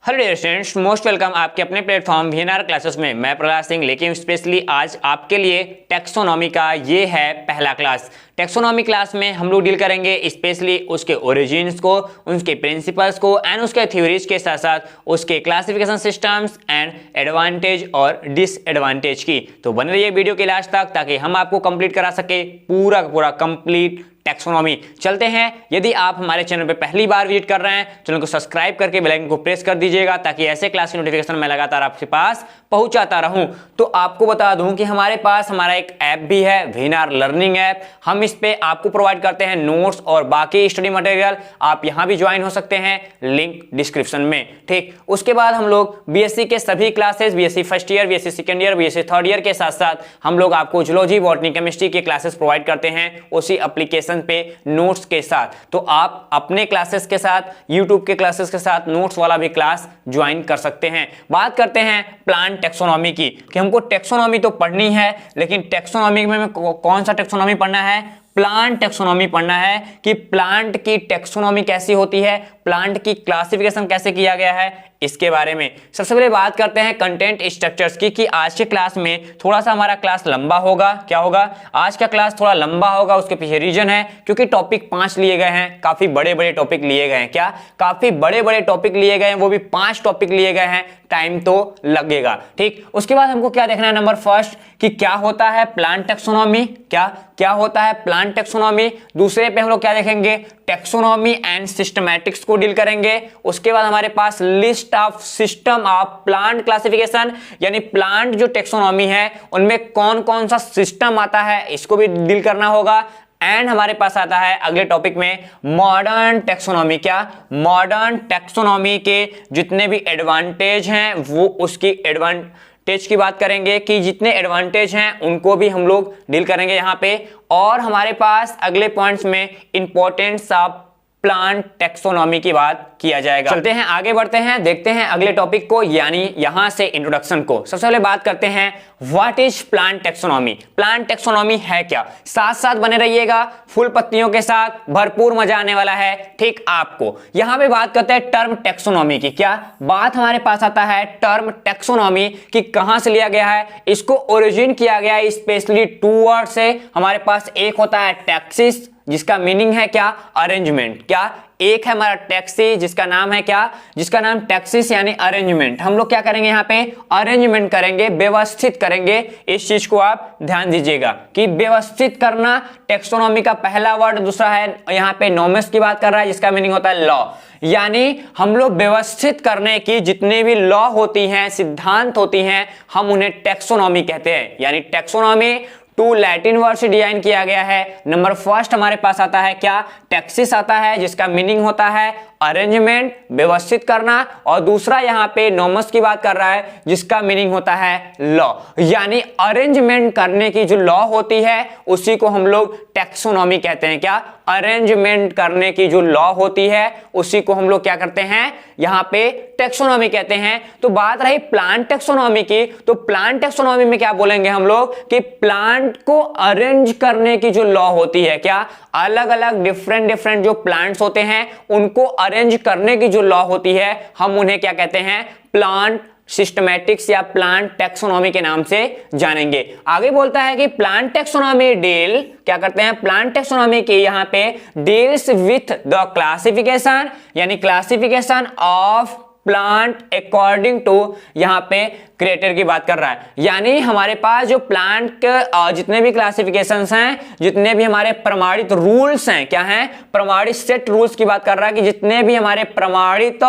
Hello dear students, most welcome आपके अपने platform VNR classes में। मैं प्रहलाद सिंह, लेकिन स्पेशली आज आपके लिए टेक्सोनॉमी का ये है पहला क्लास। टेक्सोनॉमी क्लास में हम लोग डील करेंगे स्पेशली उसके ओरिजिन्स को, उसके प्रिंसिपल्स को एंड उसके थ्योरीज के साथ साथ उसके क्लासिफिकेशन सिस्टम्स एंड एडवांटेज और डिसएडवांटेज की। तो बने रहिए वीडियो के लास्ट तक ताकि हम आपको कंप्लीट करा सके पूरा का पूरा कंप्लीट टेक्सोनॉमी। चलते हैं। यदि आप हमारे चैनल पे पहली बार विजिट कर रहे हैं, चैनल को सब्सक्राइब करके बेल आइकन को प्रेस कर दीजिएगा ताकि ऐसे क्लास की नोटिफिकेशन मैं लगातार आपके पास पहुंचाता रहूं। तो आपको बता दूं कि हमारे पास हमारा एक ऐप भी है, वीएनआर लर्निंग ऐप। हम इस पे आपको प्रोवाइड करते हैं नोट्स और बाकी स्टडी मटेरियल। आप यहां भी ज्वाइन हो सकते हैं, लिंक डिस्क्रिप्शन में। ठीक, उसके बाद हम लोग बीएससी के सभी classes, BSc first year, BSc second year, BSc third year के साथ साथ हम लोग आपको जूलॉजी, बॉटनी, केमिस्ट्री के क्लासेस प्रोवाइड करते हैं उसी एप्लीकेशन पे नोट्स के साथ। तो आप अपने क्लासेस के साथ, यूट्यूब के क्लासेस के साथ नोट्स वाला भी क्लास ज्वाइन कर सकते हैं। बात करते हैं प्लांट टेक्सोनॉमी की कि हमको टेक्सोनॉमी तो पढ़नी है, लेकिन टेक्सोनॉमी में कौन सा टेक्सोनॉमी पढ़ना है? प्लांट टेक्सोनॉमी पढ़ना है कि प्लांट की टेक्सोनॉमी कैसी होती है, प्लांट की क्लासिफिकेशन कैसे किया गया है, इसके बारे में। सबसे पहले बात करते हैं कंटेंट स्ट्रक्चर्स की कि आज के क्लास में थोड़ा सा हमारा क्लास लंबा होगा। क्या होगा? आज का क्लास थोड़ा लंबा होगा। उसके पीछे रीजन है क्योंकि टॉपिक 5 लिए गए हैं, काफी बड़े बड़े टॉपिक लिए गए हैं। क्या? काफी बड़े बड़े टॉपिक लिए गए हैं, वो भी 5 टॉपिक लिए गए हैं, टाइम तो लगेगा। ठीक, उसके बाद हमको क्या देखना है? नंबर फर्स्ट कि क्या होता है प्लांट टेक्सोनॉमी, क्या होता है प्लांट टेक्सोनॉमी। दूसरे पे हम लोग क्या देखेंगे? टेक्सोनॉमी एंड सिस्टमैटिक्स को डील करेंगे। उसके बाद हमारे पास list of system of plant classification, यानी प्लांट जो टेक्सोनॉमी है उनमें कौन कौन सा सिस्टम आता है, इसको भी डील करना होगा। एंड हमारे पास आता है अगले टॉपिक में मॉडर्न टेक्सोनॉमी। क्या? मॉडर्न टेक्सोनॉमी के जितने भी एडवांटेज हैं वो उसकी एडवांटेज की बात करेंगे कि जितने एडवांटेज हैं उनको भी हम लोग डील करेंगे यहाँ पे। और हमारे पास अगले पॉइंट्स में इंपॉर्टेंस ऑफ प्लांट टेक्सोनॉमी की बात किया जाएगा। चलते हैं, आगे बढ़ते हैं, देखते हैं अगले टॉपिक को, यानी यहां से इंट्रोडक्शन को। सबसे पहले बात करते हैं what is plant taxonomy. Plant taxonomy है क्या? साथ साथ बने रहिएगा, फुल पत्तियों के साथ भरपूर मजा आने वाला है। ठीक, आपको यहां पे बात करते हैं टर्म टेक्सोनॉमी की। क्या बात हमारे पास आता है टर्म टेक्सोनॉमी कि कहां से लिया गया है, इसको ओरिजिन किया गया है स्पेशली 2 वर्ड से। हमारे पास एक होता है टैक्सिस जिसका मीनिंग है क्या? अरेंजमेंट। क्या? एक है हमारा टैक्सी जिसका नाम है क्या? जिसका नाम टैक्सिस यानी अरेंजमेंट। हम लोग क्या करेंगे यहाँ पे? अरेंजमेंट करेंगे, व्यवस्थित करेंगे। इस चीज को आप ध्यान दीजिएगा कि व्यवस्थित करना टेक्सोनॉमी का पहला वर्ड। दूसरा है यहाँ पे नॉमस की बात कर रहा है जिसका मीनिंग होता है लॉ, यानी हम लोग व्यवस्थित करने की जितने भी लॉ होती हैं, सिद्धांत होती हैं, हम उन्हें टेक्सोनॉमी कहते हैं। यानी टेक्सोनॉमी 2 लैटिन वर्ड से डिजाइन किया गया है। नंबर फर्स्ट हमारे पास आता है क्या? टैक्सिस आता है जिसका मीनिंग होता है अरेंजमेंट, व्यवस्थित करना। और दूसरा यहाँ पे नॉमस की बात कर रहा है जिसका मीनिंग होता है लॉ, यानी अरेंजमेंट करने की जो लॉ होती है उसी को हम लोग टेक्सोनॉमी कहते हैं। क्या? अरेंजमेंट करने की जो लॉ होती है उसी को हम लोग क्या करते हैं? यहाँ पे टेक्सोनॉमी कहते हैं। तो बात रही प्लांट टेक्सोनॉमी की, तो प्लांट टेक्सोनॉमी में क्या बोलेंगे हम लोग कि प्लांट को अरेंज करने की जो लॉ होती है, क्या अलग अलग डिफरेंट जो प्लांट्स होते हैं उनको अरेंज करने की जो लॉ होती है, हम उन्हें क्या कहते हैं? प्लांट सिस्टमैटिक्स या प्लांट टेक्सोनॉमी के नाम से जानेंगे। आगे बोलता है कि प्लांट टेक्सोनॉमी डील क्या करते हैं? प्लांट टेक्सोनॉमी के यहाँ पे डील्स विथ द क्लासिफिकेशन, यानी classification of plant according to, यहाँ पे क्रिएटर की बात कर रहा है। यानी हमारे पास जो प्लांट के जितने भी क्लासिफिकेशंस हैं, जितने भी हमारे प्रमाणित रूल्स हैं, क्या हैं? प्रमाणित सेट रूल्स की बात कर रहा है कि जितने भी हमारे प्रमाणित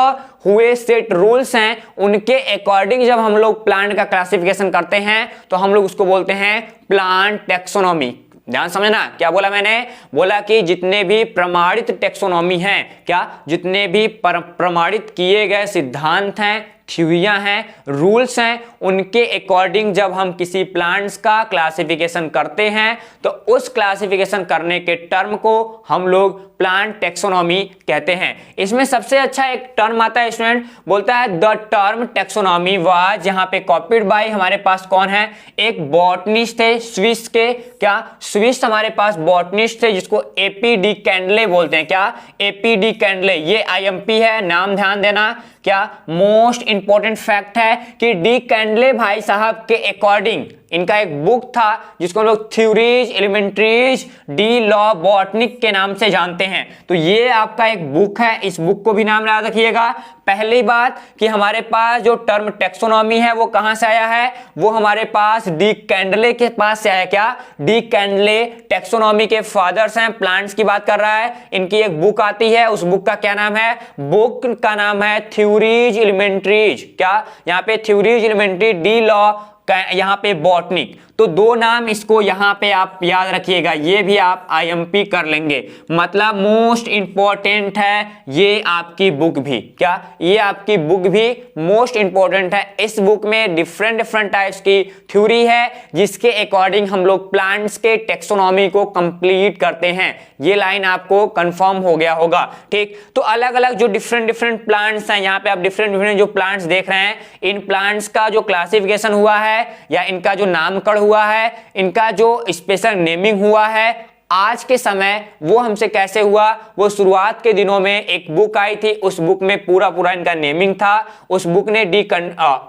हुए सेट रूल्स हैं उनके अकॉर्डिंग जब हम लोग प्लांट का क्लासिफिकेशन करते हैं तो हम लोग उसको बोलते हैं प्लांट टेक्सोनॉमी। ध्यान समझना, क्या बोला मैंने? बोला कि जितने भी प्रमाणित टेक्सोनॉमी हैं, क्या जितने भी प्रमाणित किए गए सिद्धांत हैं, थ्योरियां हैं, रूल्स हैं, उनके अकॉर्डिंग जब हम किसी प्लांट्स का क्लासिफिकेशन करते हैं तो उस क्लासिफिकेशन करने के टर्म को हम लोग प्लांट टेक्सोनॉमी कहते हैं। इसमें सबसे अच्छा एक टर्म आता है स्टूडेंट, बोलता है द टर्म टेक्सोनॉमी वाज, यहाँ पे कॉपीड बाय हमारे पास कौन है, एक बॉटनिस्ट थे स्विस के, क्या स्विस हमारे पास बॉटनिस्ट थे जिसको एपी डी कैंडले बोलते हैं। क्या? A P de Candolle. ये आईएमपी है, नाम ध्यान देना। क्या मोस्ट इंपॉर्टेंट फैक्ट है कि डी कैंडले भाई साहब के अकॉर्डिंग इनका एक बुक था जिसको हम लोग थ्योरीज एलिमेंट्रीज डी लॉ बॉटनिक के नाम से जानते हैं। तो ये आपका एक बुक है, इस बुक को भी नाम याद रखिएगा। पहली बात कि हमारे पास जो टर्म टेक्सोनॉमी है वो कहां से आया है, वो हमारे पास डी कैंडले के पास से आया। क्या? डी कैंडले टेक्सोनॉमी के फादर्स हैं, प्लांट्स की बात कर रहा है। इनकी एक बुक आती है, उस बुक का क्या नाम है, बुक का नाम है थ्योरीज एलिमेंट्रीज। क्या? यहाँ पे थ्योरीज एलिमेंट्री डी लॉ, यहाँ पे बॉटनिक। तो दो नाम इसको यहाँ पे आप याद रखिएगा, ये भी आप आईएमपी कर लेंगे। मतलब मोस्ट इंपॉर्टेंट है ये आपकी बुक भी। क्या? ये आपकी बुक भी मोस्ट इंपॉर्टेंट है। इस बुक में डिफरेंट डिफरेंट टाइप्स की थ्योरी है जिसके अकॉर्डिंग हम लोग प्लांट्स के टेक्सोनॉमी को कंप्लीट करते हैं। ये लाइन आपको कंफर्म हो गया होगा। ठीक, तो अलग अलग जो डिफरेंट डिफरेंट प्लांट्स हैं, यहाँ पे आप डिफरेंट डिफरेंट जो प्लांट्स देख रहे हैं, इन प्लांट्स का जो क्लासिफिकेशन हुआ है या इनका जो नामकरण हुआ है, इनका जो स्पेशल नेमिंग हुआ है आज के समय, वो हमसे कैसे हुआ, वो शुरुआत के दिनों में एक बुक आई थी, उस बुक में पूरा पूरा इनका नेमिंग था। उस बुक ने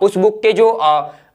उस बुक के जो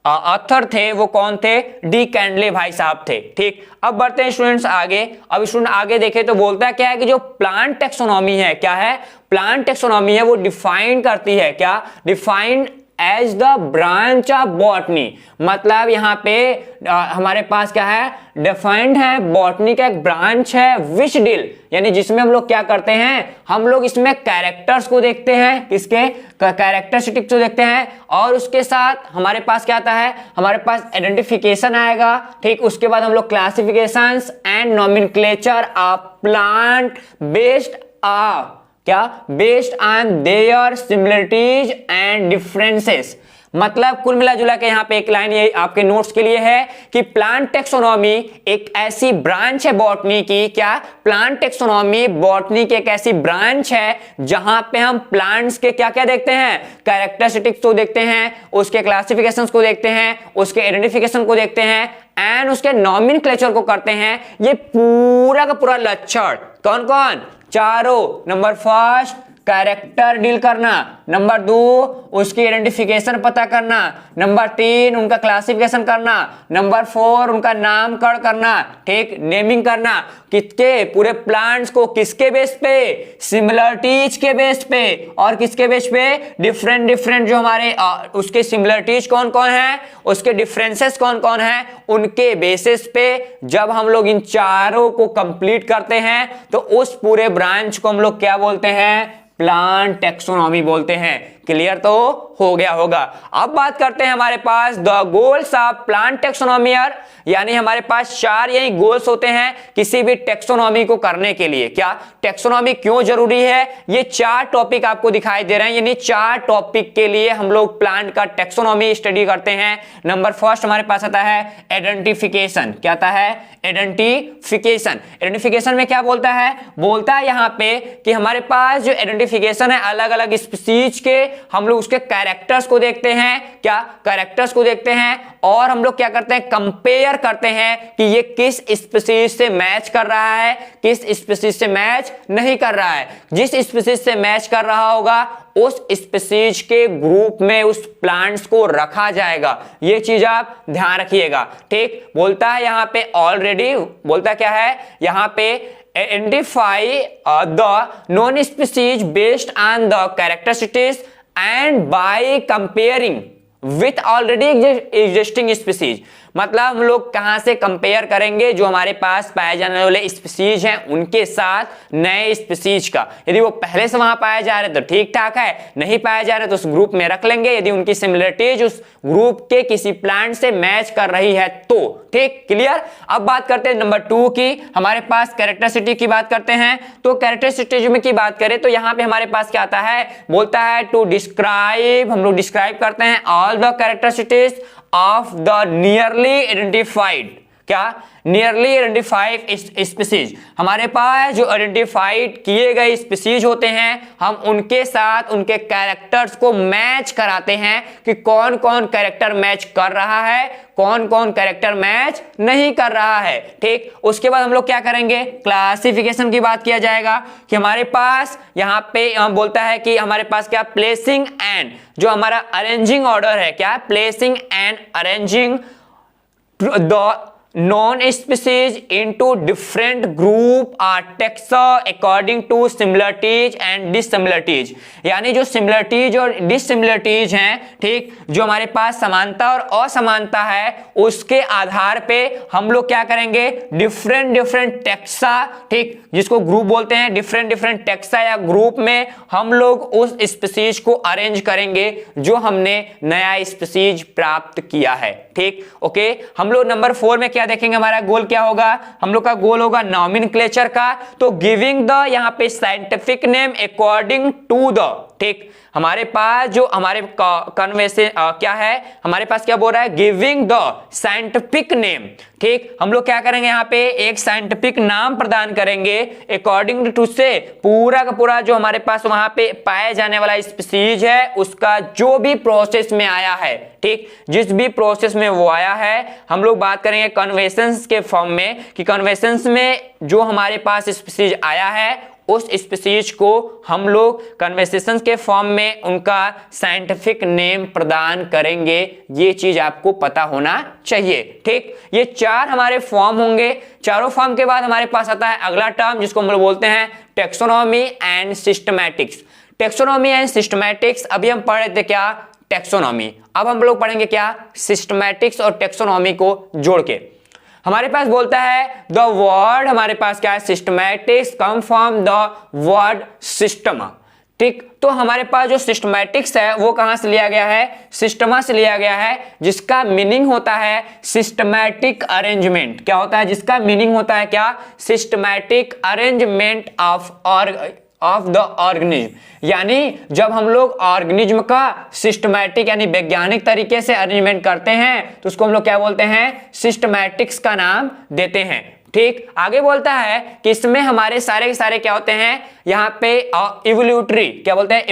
ऑथर थे वो कौन थे, डी कैंडले भाई साहब थे। ठीक, अब बढ़ते हैं स्टूडेंट्स आगे। अब स्टूडेंट आगे देखें तो बोलता है क्या है कि जो प्लांट टेक्सोनॉमी है, क्या है, प्लांट टेक्सोनॉमी है वो डिफाइन करती है। क्या? Defined as the branch of botany. मतलब यहाँ पे हमारे पास क्या है, डिफाइंड है, बॉटनी का एक ब्रांच है विच डील, यानी जिसमें हम लोग क्या करते हैं, हम लोग इसमें कैरेक्टर्स को देखते हैं, किसके कैरेक्टरिस्टिक्स को देखते हैं, और उसके साथ हमारे पास क्या आता है, हमारे पास आइडेंटिफिकेशन आएगा। ठीक, उसके बाद हम लोग classifications and nomenclature of plant based of, क्या, based on their similarities and differences. मतलब कुल मिला जुला के यहाँ पे एक लाइन ये आपके नोट्स के लिए है कि प्लांट टेक्सोनॉमी एक ऐसी ब्रांच है बॉटनी की। क्या? प्लांट टेक्सोनॉमी बॉटनी की एक ऐसी ब्रांच है जहां पे हम प्लांट्स के क्या क्या देखते हैं, कैरेक्टरिस्टिक्स को देखते हैं, उसके क्लासिफिकेशंस को देखते हैं, उसके आइडेंटिफिकेशन को देखते हैं एंड उसके नॉमेनक्लेचर को करते हैं। ये पूरा का पूरा लक्षण कौन कौन, चारों। नंबर फर्स्ट कैरेक्टर डील करना, नंबर 2 उसकी आइडेंटिफिकेशन पता करना, नंबर 3 उनका क्लासिफिकेशन करना, नंबर 4 उनका नामकरण करना। ठीक, नेमिंग करना, किसके, पूरे प्लांट्स को किसके बेस पे, सिमिलरिटीज के बेस पे, और किसके बेस पे, डिफरेंट डिफरेंट जो हमारे उसके सिमिलरिटीज कौन कौन है, उसके डिफरेंसेस कौन कौन है, उनके बेसिस पे जब हम लोग इन चारों को कंप्लीट करते हैं तो उस पूरे ब्रांच को हम लोग क्या बोलते हैं, प्लांट टेक्सोनॉमी बोलते हैं। क्लियर तो हो गया होगा। अब बात करते हैं हमारे पास the goals of plant taxonomy, यानी हमारे पास 4 यही गोल्स होते हैं किसी भी टेक्सोनॉमी को करने के लिए। क्या? टेक्सोनॉमी क्यों जरूरी है, ये 4 टॉपिक आपको दिखाई दे रहे हैं, यानी 4 टॉपिक के लिए हम लोग प्लांट का टेक्सोनॉमी स्टडी करते हैं। नंबर फर्स्ट हमारे पास आता है आइडेंटिफिकेशन। क्या आता है? आइडेंटिफिकेशन। आइडेंटिफिकेशन में क्या बोलता है, बोलता है यहाँ पे कि हमारे पास जो आइडेंटिफिकेशन है अलग अलग स्पीशीज के, हम लोग उसके कैरेक्टर्स को देखते हैं। क्या? कैरेक्टर्स को देखते हैं, और हम लोग क्या करते हैं, कंपेयर करते हैं कि ये किस स्पीशीज से मैच कर रहा है, किस स्पीशीज से मैच नहीं कर रहा है। जिस स्पीशीज से मैच कर रहा होगा उस स्पीशीज के ग्रुप में उस प्लांट्स को रखा जाएगा। ये चीज आप ध्यान रखिएगा। ठीक, बोलता है यहाँ पे ऑलरेडी, बोलता क्या है यहाँ पे, identify the known species based on the characteristics and by comparing with already existing species। मतलब हम लोग कहां से कंपेयर करेंगे, जो हमारे पास पाए जाने वाले स्पीसीज हैं उनके साथ नए स्पीसीज का। यदि वो पहले से वहां पाया जा रहे तो ठीक ठाक है, नहीं पाया जा रहे तो उस ग्रुप में रख लेंगे यदि उनकी सिमिलरिटीज उस ग्रुप के किसी प्लांट से मैच कर रही है तो। ठीक, क्लियर। अब बात करते हैं नंबर 2 की, हमारे पास कैरेक्टरिस्टिक की बात करते हैं। तो कैरेक्टरिस्टिक में की बात करें तो यहां पे हमारे पास क्या आता है, बोलता है टू डिस्क्राइब, हम लोग डिस्क्राइब करते हैं all the characteristics of the nearly identified, क्या, नियरली आइडेंटिफाइड स्पीसीज। हमारे पास जो आइडेंटिफाइड किए गए स्पीसीज होते हैं हम उनके साथ उनके कैरेक्टर्स को मैच कराते हैं कि कौन कौन कैरेक्टर मैच कर रहा है, कौन कौन कैरेक्टर मैच नहीं कर रहा है। ठीक, उसके बाद हम लोग क्या करेंगे, क्लासिफिकेशन की बात किया जाएगा कि हमारे पास यहाँ पे बोलता है कि हमारे पास क्या, प्लेसिंग एंड, जो हमारा अरेंजिंग ऑर्डर है, क्या, placing and arranging the known species into different group or taxa according to similarities and dissimilarities। यानी जो सिमिलरिटीज और डिससिमिलरिटीज हैं, ठीक, जो हमारे पास समानता और असमानता है उसके आधार पे हम लोग क्या करेंगे, डिफरेंट टेक्सा, ठीक, जिसको ग्रुप बोलते हैं, डिफरेंट टेक्सा या ग्रुप में हम लोग उस स्पीसीज को अरेंज करेंगे जो हमने नया स्पीसीज प्राप्त किया है। ठीक, ओके। हम लोग नंबर 4 में क्या देखेंगे, हमारा गोल क्या होगा, हम लोग का गोल होगा नॉमेनक्लेचर का। तो गिविंग द, यहां पे scientific name according to the, ठीक, हमारे पास जो हमारे कन्वेंशन क्या है, हमारे पास क्या बोल रहा है, गिविंग द साइंटिफिक नेम। ठीक, हम लोग क्या करेंगे, यहाँ पे एक साइंटिफिक नाम प्रदान करेंगे अकॉर्डिंग टू से पूरा का पूरा जो हमारे पास वहां पे पाए जाने वाला स्पीसीज है उसका जो भी प्रोसेस में आया है, ठीक, जिस भी प्रोसेस में वो आया है हम लोग बात करेंगे कन्वेंशंस के फॉर्म में कि कन्वेंशंस में जो हमारे पास स्पीसीज आया है उस स्पीसीज को हम लोग कन्वर्सेशन के फॉर्म में उनका साइंटिफिक नेम प्रदान करेंगे। ये चीज आपको पता होना चाहिए। ठीक, ये 4 हमारे फॉर्म होंगे। चारों फॉर्म के बाद हमारे पास आता है अगला टर्म जिसको हम लोग बोलते हैं taxonomy and systematics. Taxonomy and systematics, अभी हम पढ़ रहे थे क्या, टेक्सोनॉमी, अब हम लोग पढ़ेंगे क्या, सिस्टमैटिक्स और टेक्सोनॉमी को जोड़ के। हमारे पास बोलता है द वर्ड, हमारे पास क्या है, systematics come from the word system. ठीक, तो हमारे पास जो सिस्टमैटिक्स है वो कहां से लिया गया है, सिस्टमा से लिया गया है, जिसका मीनिंग होता है सिस्टमैटिक अरेंजमेंट। क्या होता है, जिसका मीनिंग होता है क्या, systematic arrangement of the organism. यानी जब हम लोग ऑर्गेनिज्म का सिस्टमैटिक यानी वैज्ञानिक तरीके से अरेंजमेंट करते हैं तो उसको हम लोग क्या बोलते हैं, सिस्टमैटिक्स का नाम देते हैं। ठीक, आगे बोलता है कि इसमें हमारे सारे के सारे क्या होते हैं, यहाँ पे इवोल्यूटरी, क्या बोलते हैं,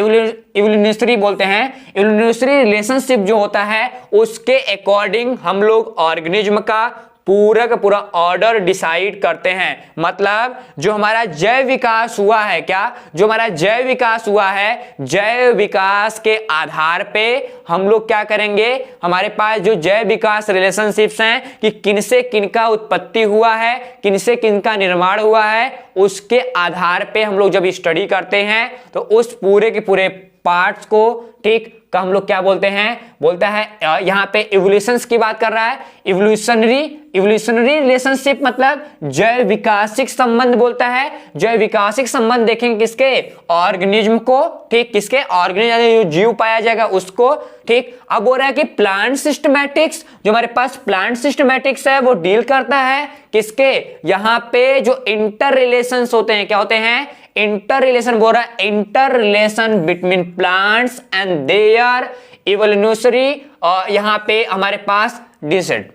इवोल्यूशनरी बोलते हैं। इवोल्यूशनरी रिलेशनशिप जो होता है उसके अकॉर्डिंग हम लोग ऑर्गेनिज्म का पूरा का पूरा ऑर्डर डिसाइड करते हैं। मतलब जो हमारा जैव विकास हुआ है, क्या, जो हमारा जैव विकास हुआ है, जैव विकास के आधार पे हम लोग क्या करेंगे, हमारे पास जो जैव विकास रिलेशनशिप्स हैं कि किनसे किनका उत्पत्ति हुआ है, किनसे किनका निर्माण हुआ है, उसके आधार पे हम लोग जब स्टडी करते हैं तो उस पूरे के पूरे पार्ट्स को, ठीक, का हम लोग क्या बोलते हैं, बोलता है यहाँ पे इवोल्यूशंस की बात कर रहा है। इवोल्यूशनरी रिलेशनशिप मतलब जैव विकासिक संबंध बोलता है। जैव विकासिक संबंध देखेंगे किसके, ऑर्गेनिज्म को, ठीक, किसके, ऑर्गेनिज्म जो जीव पाया जाएगा उसको। ठीक, अब बोल रहा है कि प्लांट सिस्टमैटिक्स, जो हमारे पास प्लांट सिस्टमैटिक्स है वो डील करता है किसके, यहाँ पे जो इंटर रिलेशंस होते हैं, क्या होते हैं, इंटर रिलेशन बोल रहा है, inter relation between plants and their evolutionary, और यहाँ पे हमारे पास डिसेंट।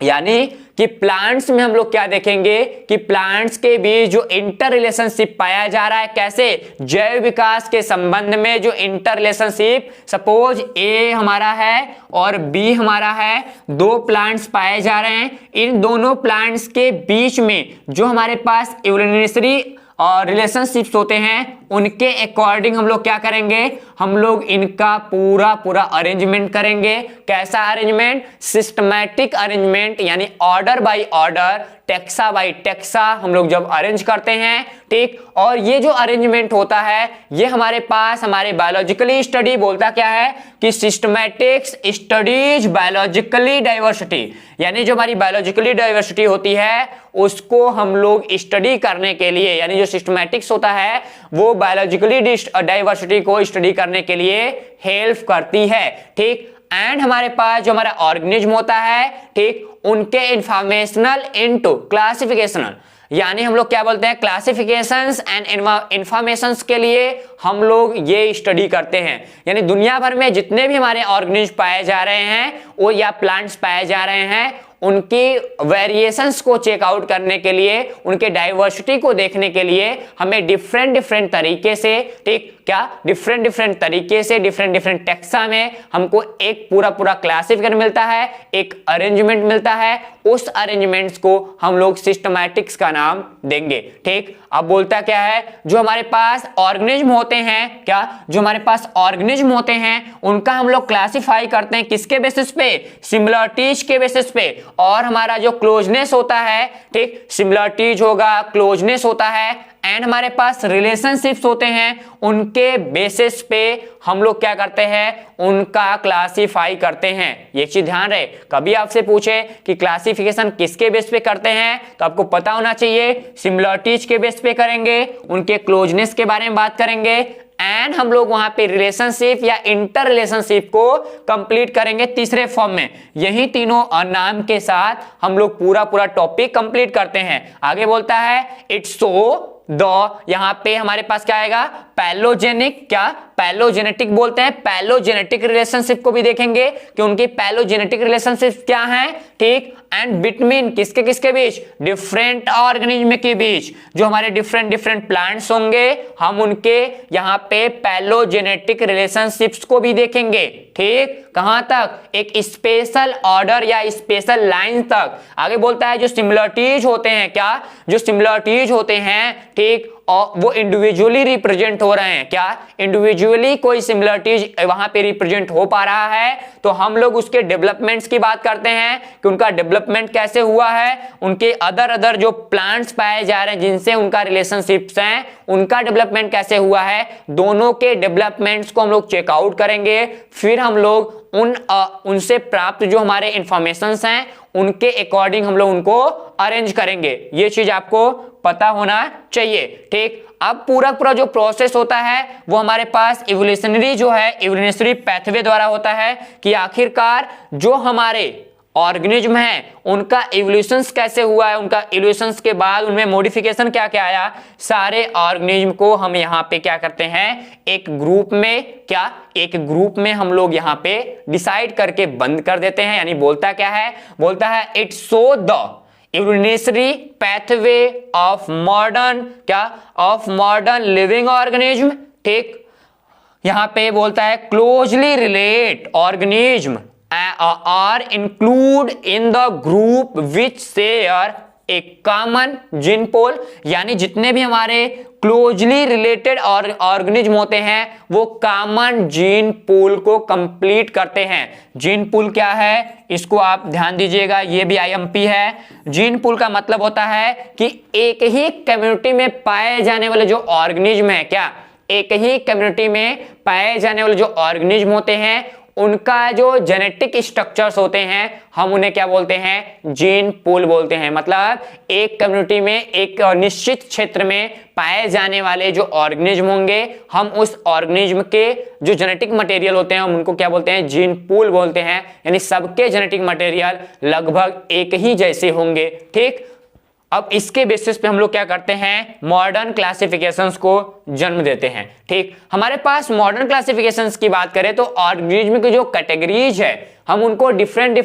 यानी कि प्लांट्स में हम लोग क्या देखेंगे कि प्लांट्स के बीच जो इंटर रिलेशनशिप पाया जा रहा है, कैसे, जैव विकास के संबंध में जो इंटर रिलेशनशिप, सपोज ए हमारा है और बी हमारा है, 2 प्लांट्स पाए जा रहे हैं। इन दोनों प्लांट्स के बीच में जो हमारे पास इवोल्यूशनरी रिलेशनशिप्स होते हैं उनके अकॉर्डिंग हम लोग क्या करेंगे, हम लोग इनका पूरा पूरा अरेंजमेंट करेंगे। कैसा अरेंजमेंट, सिस्टमैटिक अरेंजमेंट, यानी order by order, taxa by taxa हम लोग जब अरेंज करते हैं, ठीक। और ये जो अरेंजमेंट होता है ये हमारे पास हमारे बायोलॉजिकली स्टडी बोलता क्या है कि सिस्टमैटिक्स स्टडीज बायोलॉजिकली डाइवर्सिटी, यानी जो हमारी बायोलॉजिकली डाइवर्सिटी होती है उसको हम लोग स्टडी करने के लिए, यानी जो सिस्टमैटिक्स होता है वो बायोलॉजिकली डाइवर्सिटी को स्टडी करने के लिए हेल्प करती है, ठीक। एंड हमारे पास जो हमारा ऑर्गेनिज्म होता है, ठीक, उनके इंफॉर्मेशनल इनटू क्लासिफिकेशनल, यानी हम लोग क्या बोलते हैं क्लासिफिकेशंस एंड इंफॉर्मेशंस के लिए हम लोग ये स्टडी करते हैं। यानी दुनिया भर में जितने भी हमारे ऑर्गेनिज्म पाए जा रहे हैं वो या प्लांट्स पाए जा रहे हैं, उनकी वेरिएशंस को चेकआउट करने के लिए, उनके डाइवर्सिटी को देखने के लिए हमें डिफरेंट तरीके से, ठीक, क्या डिफरेंट तरीके से डिफरेंट टेक्सा में हमको एक पूरा क्लासिफिकेशन मिलता है, एक अरेंजमेंट मिलता है। उस अरेंजमेंट्स को हम लोग सिस्टमैटिक्स का नाम देंगे, ठीक। अब बोलता क्या है, जो हमारे पास ऑर्गेनिज्म होते हैं, क्या जो हमारे पास ऑर्गेनिज्म होते हैं उनका हम लोग क्लासिफाई करते हैं किसके बेसिस पे, सिमिलरिटीज के बेसिस पे। और हमारा जो क्लोजनेस होता है, ठीक, सिमिलरिटीज होगा, क्लोजनेस होता है, एंड हमारे पास रिलेशनशिप्स होते हैं, उनके बेसिस पे हम लोग क्या करते हैं, उनका क्लासिफाई करते हैं। ये चीज ध्यान रहे, कभी आपसे पूछे कि क्लासिफिकेशन किसके बेस पे करते हैं तो आपको पता होना चाहिए सिमिलरिटीज के बेस पे करेंगे, उनके क्लोजनेस के बारे में बात करेंगे, एंड हम लोग वहां पे रिलेशनशिप या इंटर रिलेशनशिप को कंप्लीट करेंगे तीसरे फॉर्म में। यही तीनों नाम के साथ हम लोग पूरा टॉपिक कंप्लीट करते हैं। आगे बोलता है इट्स सो द, यहां पे हमारे पास क्या आएगा, पैलोजेनिक, क्या पैलोजेनेटिक बोलते हैं, पैलोजेनेटिक रिलेशनशिप को भी देखेंगे कि उनकी पैलोजेनेटिक रिलेशनशिप क्या है, ठीक। एंड बिटवीन किसके किसके बीच, डिफरेंट ऑर्गेनिज्म के बीच, जो हमारे डिफरेंट प्लांट्स होंगे हम उनके यहाँ पे पैलोजेनेटिक रिलेशनशिप्स को भी देखेंगे, ठीक। कहां तक, एक स्पेशल ऑर्डर या स्पेशल लाइन तक। आगे बोलता है जो सिमिलरिटीज होते हैं, क्या जो सिमिलरिटीज होते हैं, ठीक, और वो इंडिविजुअली रिप्रेजेंट हो रहे हैं, क्या इंडिविजुअली कोई सिमिलरिटीज वहां पे रिप्रेजेंट हो पा रहा है तो हम लोग उसके डेवलपमेंट्स की बात करते हैं कि उनका डेवलपमेंट कैसे हुआ है, उनके अदर जो प्लांट्स पाए जा रहे हैं जिनसे उनका रिलेशनशिप्स हैं उनका डेवलपमेंट कैसे हुआ है, दोनों के डेवलपमेंट्स को हम लोग चेकआउट करेंगे। फिर हम लोग उनसे प्राप्त जो हमारे इंफॉर्मेशंस हैं उनके अकॉर्डिंग हम लोग उनको अरेंज करेंगे। ये चीज आपको पता होना चाहिए, ठीक। अब पूरा जो प्रोसेस होता है वो हमारे पास इवोल्यूशनरी जो है, इवोल्यूशनरी पैथवे द्वारा होता है कि आखिरकार जो हमारे ऑर्गेनिज्म है उनका इवोल्यूशंस कैसे हुआ है, उनका इवोल्यूशंस के बाद उनमें मॉडिफिकेशन क्या क्या आया, सारे ऑर्गेनिज्म को हम यहाँ पे क्या करते हैं, एक ग्रुप में, क्या एक ग्रुप में हम लोग यहाँ पे डिसाइड करके बंद कर देते हैं। यानी बोलता क्या है, बोलता है it's so the evolutionary pathway of modern, क्या ऑफ मॉडर्न लिविंग ऑर्गेनिज्म, ठीक। यहां पे बोलता है closely relate organism are include in the group which share a common gene pool, यानी जितने भी हमारे क्लोजली रिलेटेड ऑर्गेनिज्म होते हैं वो कॉमन जीन पूल को कंप्लीट करते हैं। जीन पूल क्या है इसको आप ध्यान दीजिएगा, ये भी आईएमपी है। जीन पूल का मतलब होता है कि एक ही कम्युनिटी में पाए जाने वाले जो ऑर्गेनिज्म है, क्या एक ही कम्युनिटी में पाए जाने वाले जो ऑर्गेनिज्म होते हैं उनका जो जेनेटिक स्ट्रक्चर्स होते हैं हम उन्हें क्या बोलते हैं, जीन पूल बोलते हैं। मतलब एक कम्युनिटी में एक निश्चित क्षेत्र में पाए जाने वाले जो ऑर्गेनिज्म होंगे हम उस ऑर्गेनिज्म के जो जेनेटिक मटेरियल होते हैं हम उनको क्या बोलते हैं, जीन पूल बोलते हैं। यानी सबके जेनेटिक मटेरियल लगभग एक ही जैसे होंगे, ठीक। अब इसके बेसिस पे हम लोग क्या करते हैं, मॉडर्न क्लासिफिकेशंस को जन्म देते हैं, ठीक। हमारे पास मॉडर्न क्लासिफिकेशंस की बात करें तो ऑर्गेनिज्म की जो कैटेगरीज है हम उनको डिफरेंट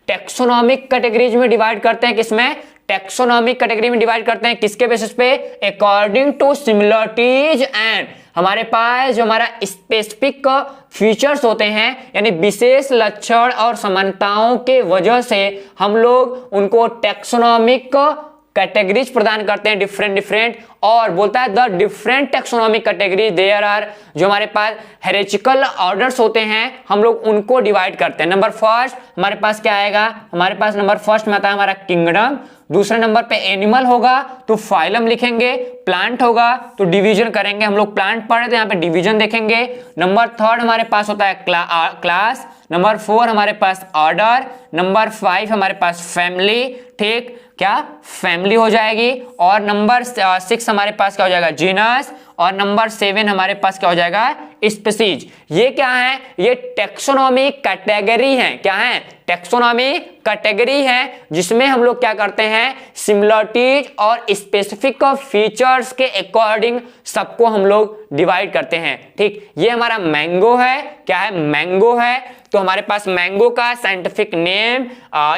टेक्सोनॉमिक कैटेगरीज में डिवाइड करते हैं। किसमें, टेक्सोनॉमिक कैटेगरी में डिवाइड करते हैं। किसके बेसिस पे, अकॉर्डिंग टू सिमिलरिटीज एंड हमारे पास जो हमारा स्पेसिफिक फीचर्स होते हैं यानी विशेष लक्षण और समानताओं के वजह से हम लोग उनको टेक्सोनॉमिक कैटेगरीज प्रदान करते हैं डिफरेंट और बोलता है the different taxonomic categories there are, जो हमारे पास हेरेचिकल ऑर्डर्स होते हैं हम लोग उनको डिवाइड करते हैं। नंबर फर्स्ट हमारे पास क्या आएगा, हमारे पास नंबर फर्स्ट में आता है हमारा किंगडम, दूसरे नंबर पे एनिमल होगा तो फाइलम लिखेंगे, प्लांट होगा तो डिवीजन करेंगे, हम लोग प्लांट पढ़े तो यहाँ पे डिवीजन देखेंगे। नंबर थर्ड हमारे पास होता है क्लास, नंबर 4 हमारे पास ऑर्डर, नंबर 5 हमारे पास फैमिली, ठीक, क्या फैमिली हो जाएगी, और नंबर 6 हमारे पास क्या हो जाएगा, जीनस, और नंबर 7 हमारे पास क्या हो जाएगा, स्पीसीज। ये क्या है, ये टेक्सोनॉमी कैटेगरी है, क्या है, टेक्सोनॉमी कैटेगरी है, जिसमें हम लोग क्या करते हैं, सिमिलरिटीज और स्पेसिफिक फीचर्स के अकॉर्डिंग सबको हम लोग डिवाइड करते हैं, ठीक। ये हमारा मैंगो है, क्या है, मैंगो है, तो हमारे पास मैंगो का साइंटिफिक नेम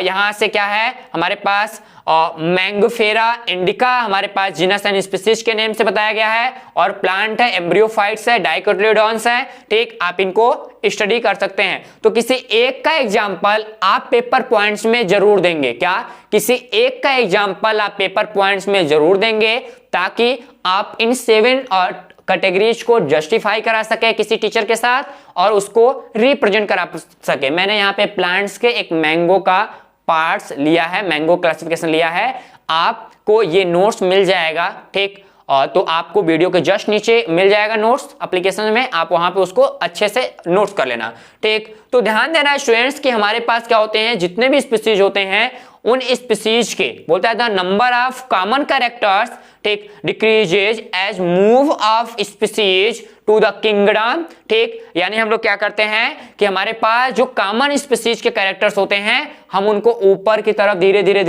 यहां से क्या है, हमारे पास मैंगोफेरा इंडिका हमारे पास जीनस एंड स्पीसीज के नेम से बताया गया है, और प्लांट है, एम्ब्रियोफाइट्स है, डाइकोटिलेडोन्स है, ठीक, आप इनको स्टडी कर सकते हैं। तो किसी एक का एग्जांपल आप पेपर पॉइंट्स में जरूर देंगे, क्या, किसी एक का एग्जांपल आप पेपर पॉइंट्स में जरूर देंगे, ताकि आप इन 7 और कैटेगरीज को जस्टिफाई करा सके किसी टीचर के साथ और उसको रिप्रेजेंट करा सके। मैंने यहाँ पे प्लांट्स के एक मैंगो का पार्ट्स लिया है, मैंगो क्लासिफिकेशन लिया है, आपको ये नोट्स मिल जाएगा, ठीक, तो आपको वीडियो के जस्ट नीचे मिल जाएगा नोट्स एप्लीकेशन में, आप वहां पे उसको अच्छे से नोट्स कर लेना, ठीक। तो ध्यान देना स्टूडेंट्स कि हमारे पास क्या होते हैं, जितने भी स्पीसीज होते हैं उन स्पीसीज के बोलता है the number of common characters, ठीक, decreases as move of species to the kingdom, ठीक, यानी हम लोग क्या करते हैं कि हमारे पास जो कॉमन स्पीसीज के कैरेक्टर्स होते हैं हम उनको ऊपर की तरफ धीरे धीरे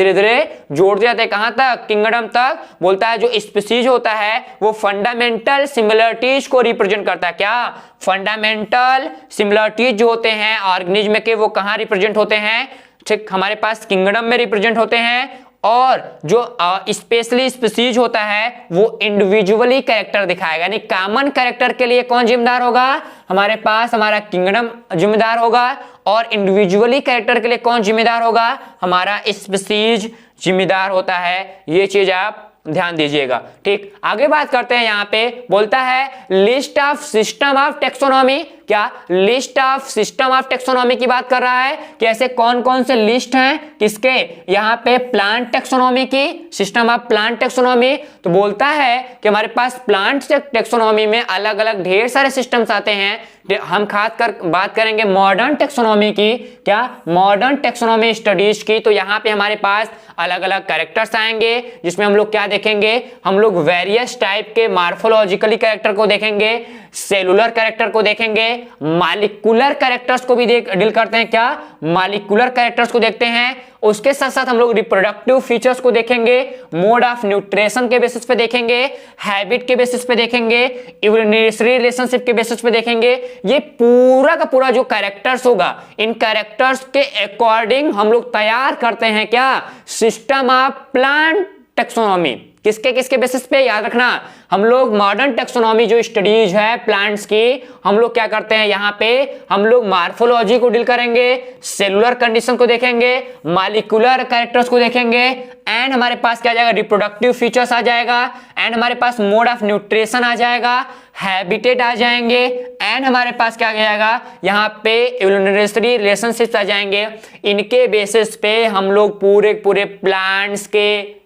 जोड़ते जाते हैं, कहां तक, किंगडम तक। बोलता है जो स्पीसीज होता है वो फंडामेंटल सिमिलरिटीज को रिप्रेजेंट करता है, क्या, फंडामेंटल सिमिलरिटीज जो होते हैं ऑर्गेनिज्म के वो कहां रिप्रेजेंट होते हैं, ठीक, हमारे पास किंगडम में रिप्रेजेंट होते हैं, और जो स्पेशली स्पीसीज होता है वो इंडिविजुअली कैरेक्टर दिखाएगा, यानी कॉमन कैरेक्टर के लिए कौन जिम्मेदार होगा, हमारे पास हमारा किंगडम जिम्मेदार होगा, और इंडिविजुअली कैरेक्टर के लिए कौन जिम्मेदार होगा, हमारा स्पीसीज जिम्मेदार होता है। ये चीज आप ध्यान दीजिएगा, ठीक। आगे बात करते हैं, यहाँ पे बोलता है list of system of taxonomy, क्या, list of system of taxonomy की बात कर रहा है कि ऐसे कौन कौन से लिस्ट हैं किसके, यहाँ पे प्लांट टेक्सोनॉमी की, सिस्टम ऑफ प्लांट टेक्सोनॉमी। तो बोलता है कि हमारे पास प्लांट टेक्सोनॉमी में अलग अलग ढेर सारे सिस्टम्स आते हैं, हम खासकर बात करेंगे मॉडर्न टेक्सोनॉमी की, क्या, मॉडर्न टेक्सोनॉमी स्टडीज की। तो यहाँ पे हमारे पास अलग अलग कैरेक्टर्स आएंगे, जिसमें हम लोग क्या देखेंगे, हम लोग वेरियस टाइप के मार्फोलॉजिकली कैरेक्टर को देखेंगे, सेलुलर कैरेक्टर को देखेंगे, मॉलिक्यूलर कैरेक्टर्स को भी डील करते हैं, क्या, मॉलिक्यूलर कैरेक्टर्स को देखते हैं। उसके साथ साथ हम लोग रिप्रोडक्टिव फीचर्स को देखेंगे, मोड ऑफ न्यूट्रिशन के बेसिस पे देखेंगे, हैबिट के बेसिस पे देखेंगे, इवोल्यूशनरी रिलेशनशिप के बेसिस पे देखेंगे। ये पूरा का पूरा जो कैरेक्टर्स होगा, इन कैरेक्टर्स के अकॉर्डिंग हम लोग तैयार करते हैं, क्या, सिस्टम ऑफ प्लांट टेक्सोनॉमी। किसके किसके बेसिस पे, याद रखना, हम लोग मॉडर्न टेक्सोनॉमी जो स्टडीज है प्लांट्स की, हम लोग क्या करते हैं, यहाँ पे हम लोग मार्फोलॉजी को डील करेंगे, सेलुलर कंडीशन को देखेंगे, मॉलिक्यूलर कैरेक्टर्स को देखेंगे, एंड हमारे पास क्या आ जाएगा, रिप्रोडक्टिव फीचर्स आ जाएगा, एंड हमारे पास मोड ऑफ न्यूट्रिशन आ जाएगा, हैबिटेट आ जाएंगे, एंड हमारे पास क्या आ जाएगा, यहाँ पे इवोल्यूशनरी रिलेशनशिप्स आ जाएंगे। इनके बेसिस पे हम लोग पूरे पूरे प्लांट्स के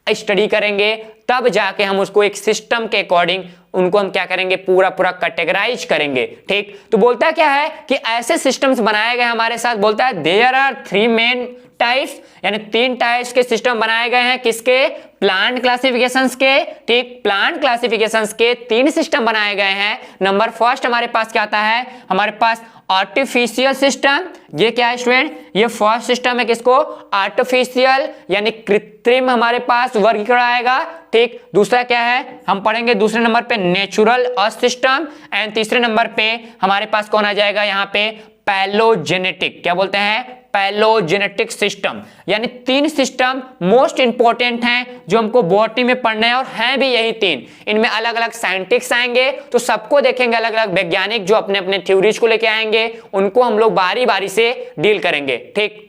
स्टडी करेंगे, तब जाके हम उसको एक सिस्टम के अकॉर्डिंग उनको हम क्या करेंगे, पूरा पूरा कैटेगराइज करेंगे, ठीक। तो बोलता क्या है कि ऐसे सिस्टम्स बनाए गए हमारे साथ, बोलता है देयर आर 3 मेन टाइप्स, यानी 3 टाइप्स के सिस्टम बनाए गए हैं, किसके, प्लांट क्लासिफिकेशंस के, ठीक, प्लांट क्लासिफिकेशंस के 3 सिस्टम बनाए गए हैं। नंबर फर्स्ट हमारे पास क्या आता है, हमारे पास आर्टिफिशियल सिस्टम। ये क्या है स्टूडेंट, ये फर्स्ट सिस्टम है, किसको, आर्टिफिशियल यानी कृत्रिम हमारे पास वर्गीकरण आएगा, ठीक। दूसरा क्या है, हम पढ़ेंगे दूसरे नंबर पे नेचुरल सिस्टम, एंड तीसरे नंबर पे हमारे पास कौन आ जाएगा, यहाँ पे पैलोजेनेटिक, क्या बोलते हैं, पैलोजेनेटिक सिस्टम। यानी 3 सिस्टम मोस्ट इंपॉर्टेंट हैं जो हमको बॉटनी में पढ़ना है, और हैं भी यही 3। इनमें अलग अलग साइंटिस्ट आएंगे, तो सबको देखेंगे, अलग अलग वैज्ञानिक जो अपने अपने थ्योरीज को लेके आएंगे, उनको हम लोग बारी बारी से डील करेंगे, ठीक।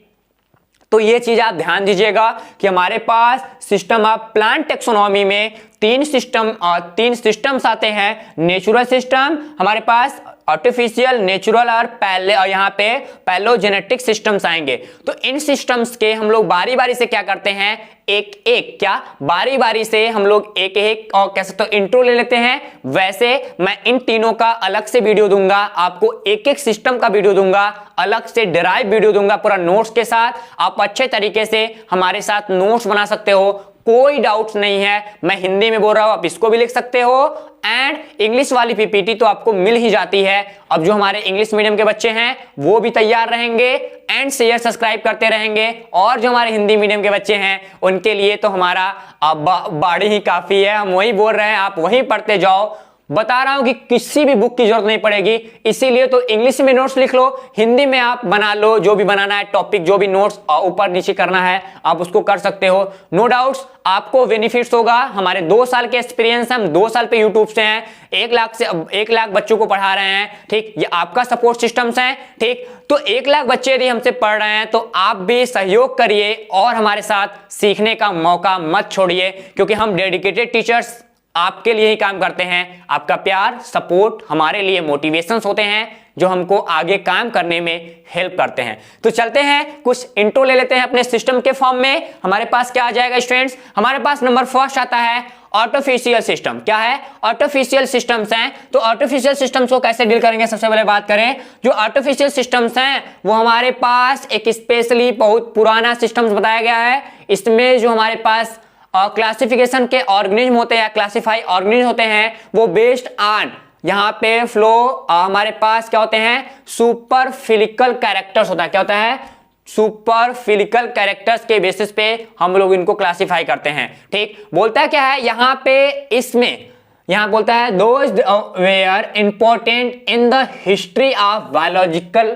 तो ये चीज आप ध्यान दीजिएगा कि हमारे पास सिस्टम ऑफ प्लांट टेक्सोनॉमी में तीन सिस्टम्स आते हैं। नेचुरल सिस्टम, हमारे पास आर्टिफिशियल, नेचुरल और यहाँ पे पैलोजेनेटिक सिस्टम्स आएंगे। तो इन सिस्टम्स के हम लोग बारी बारी से क्या करते हैं, एक एक क्या बारी बारी से हम लोग एक एक और कह सकते हो इंट्रो ले लेते हैं। वैसे मैं इन तीनों का अलग से वीडियो दूंगा, आपको एक एक सिस्टम का वीडियो दूंगा, अलग से डिराइव वीडियो दूंगा पूरा नोट्स के साथ। आप अच्छे तरीके से हमारे साथ नोट्स बना सकते हो, कोई डाउट नहीं है। मैं हिंदी में बोल रहा हूं, आप इसको भी लिख सकते हो एंड इंग्लिश वाली पीपीटी तो आपको मिल ही जाती है। अब जो हमारे इंग्लिश मीडियम के बच्चे हैं वो भी तैयार रहेंगे एंड शेयर सब्सक्राइब करते रहेंगे, और जो हमारे हिंदी मीडियम के बच्चे हैं उनके लिए तो हमारा बाड़ी ही काफी है। हम वही बोल रहे हैं, आप वही पढ़ते जाओ। बता रहा हूं कि किसी भी बुक की जरूरत नहीं पड़ेगी, इसीलिए तो इंग्लिश में नोट्स लिख लो, हिंदी में आप बना लो, जो भी बनाना है टॉपिक, जो भी नोट्स ऊपर नीचे करना है आप उसको कर सकते हो। नो डाउट्स आपको बेनिफिट्स होगा। हमारे 2 साल के एक्सपीरियंस, हम 2 साल पे यूट्यूब से हैं, 1 लाख बच्चों को पढ़ा रहे हैं। ठीक, ये आपका सपोर्ट सिस्टम्स है। ठीक, तो 1 लाख बच्चे यदि हमसे पढ़ रहे हैं तो आप भी सहयोग करिए और हमारे साथ सीखने का मौका मत छोड़िए, क्योंकि हम डेडिकेटेड टीचर्स आपके लिए ही काम करते हैं। आपका प्यार, सपोर्ट हमारे लिए मोटिवेशंस होते हैं जो हमको आगे काम करने में हेल्प करते हैं। तो चलते हैं, कुछ इंट्रो ले लेते हैं अपने सिस्टम के फॉर्म में। हमारे पास क्या आ जाएगा स्टूडेंट्स, हमारे पास नंबर फर्स्ट आता है आर्टिफिशियल सिस्टम। क्या है, आर्टिफिशियल सिस्टम्स हैं। तो आर्टिफिशियल सिस्टम्स को कैसे डील करेंगे, सबसे पहले बात करें। जो आर्टिफिशियल सिस्टम्स हैं वो हमारे पास एक स्पेशली बहुत पुराना सिस्टम्स बताया गया है। इसमें जो हमारे पास क्लासिफिकेशन के ऑर्गेनिज्म होते हैं, क्लासिफाई ऑर्गेनिज्म होते हैं, वो बेस्ड ऑन यहाँ पे फ्लो हमारे पास क्या होते हैं, सुपर फिलिकल कैरेक्टर्स होता है। क्या होता है, सुपर फिलिकल कैरेक्टर्स के बेसिस पे हम लोग इनको क्लासिफाई करते हैं। ठीक, बोलता है क्या है यहाँ पे, इसमें यहाँ बोलता है those were important in the history of biological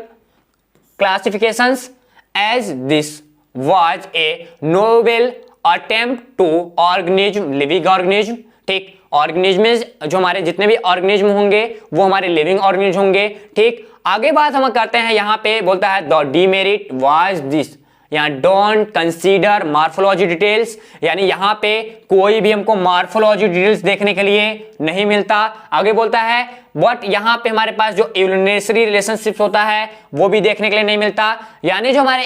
classifications as this was a noble attempt to organism, living organism. ठीक, ऑर्गेनिज्म जो हमारे जितने भी ऑर्गेनिज्म होंगे वो हमारे लिविंग ऑर्गेनिज्म होंगे। ठीक, आगे बात हम करते हैं, यहाँ पे बोलता है द डीमेरिट वाज दिस, यहाँ डोंट कंसीडर मार्फोलॉजी डिटेल्स, यानी यहाँ पे कोई भी हमको मार्फोलॉजी डिटेल्स देखने के लिए नहीं मिलता। आगे बोलता है बट यहाँ पे हमारे पास जो इवोल्यूशनरी रिलेशनशिप्स होता है वो भी देखने के लिए नहीं मिलता। यानी जो हमारे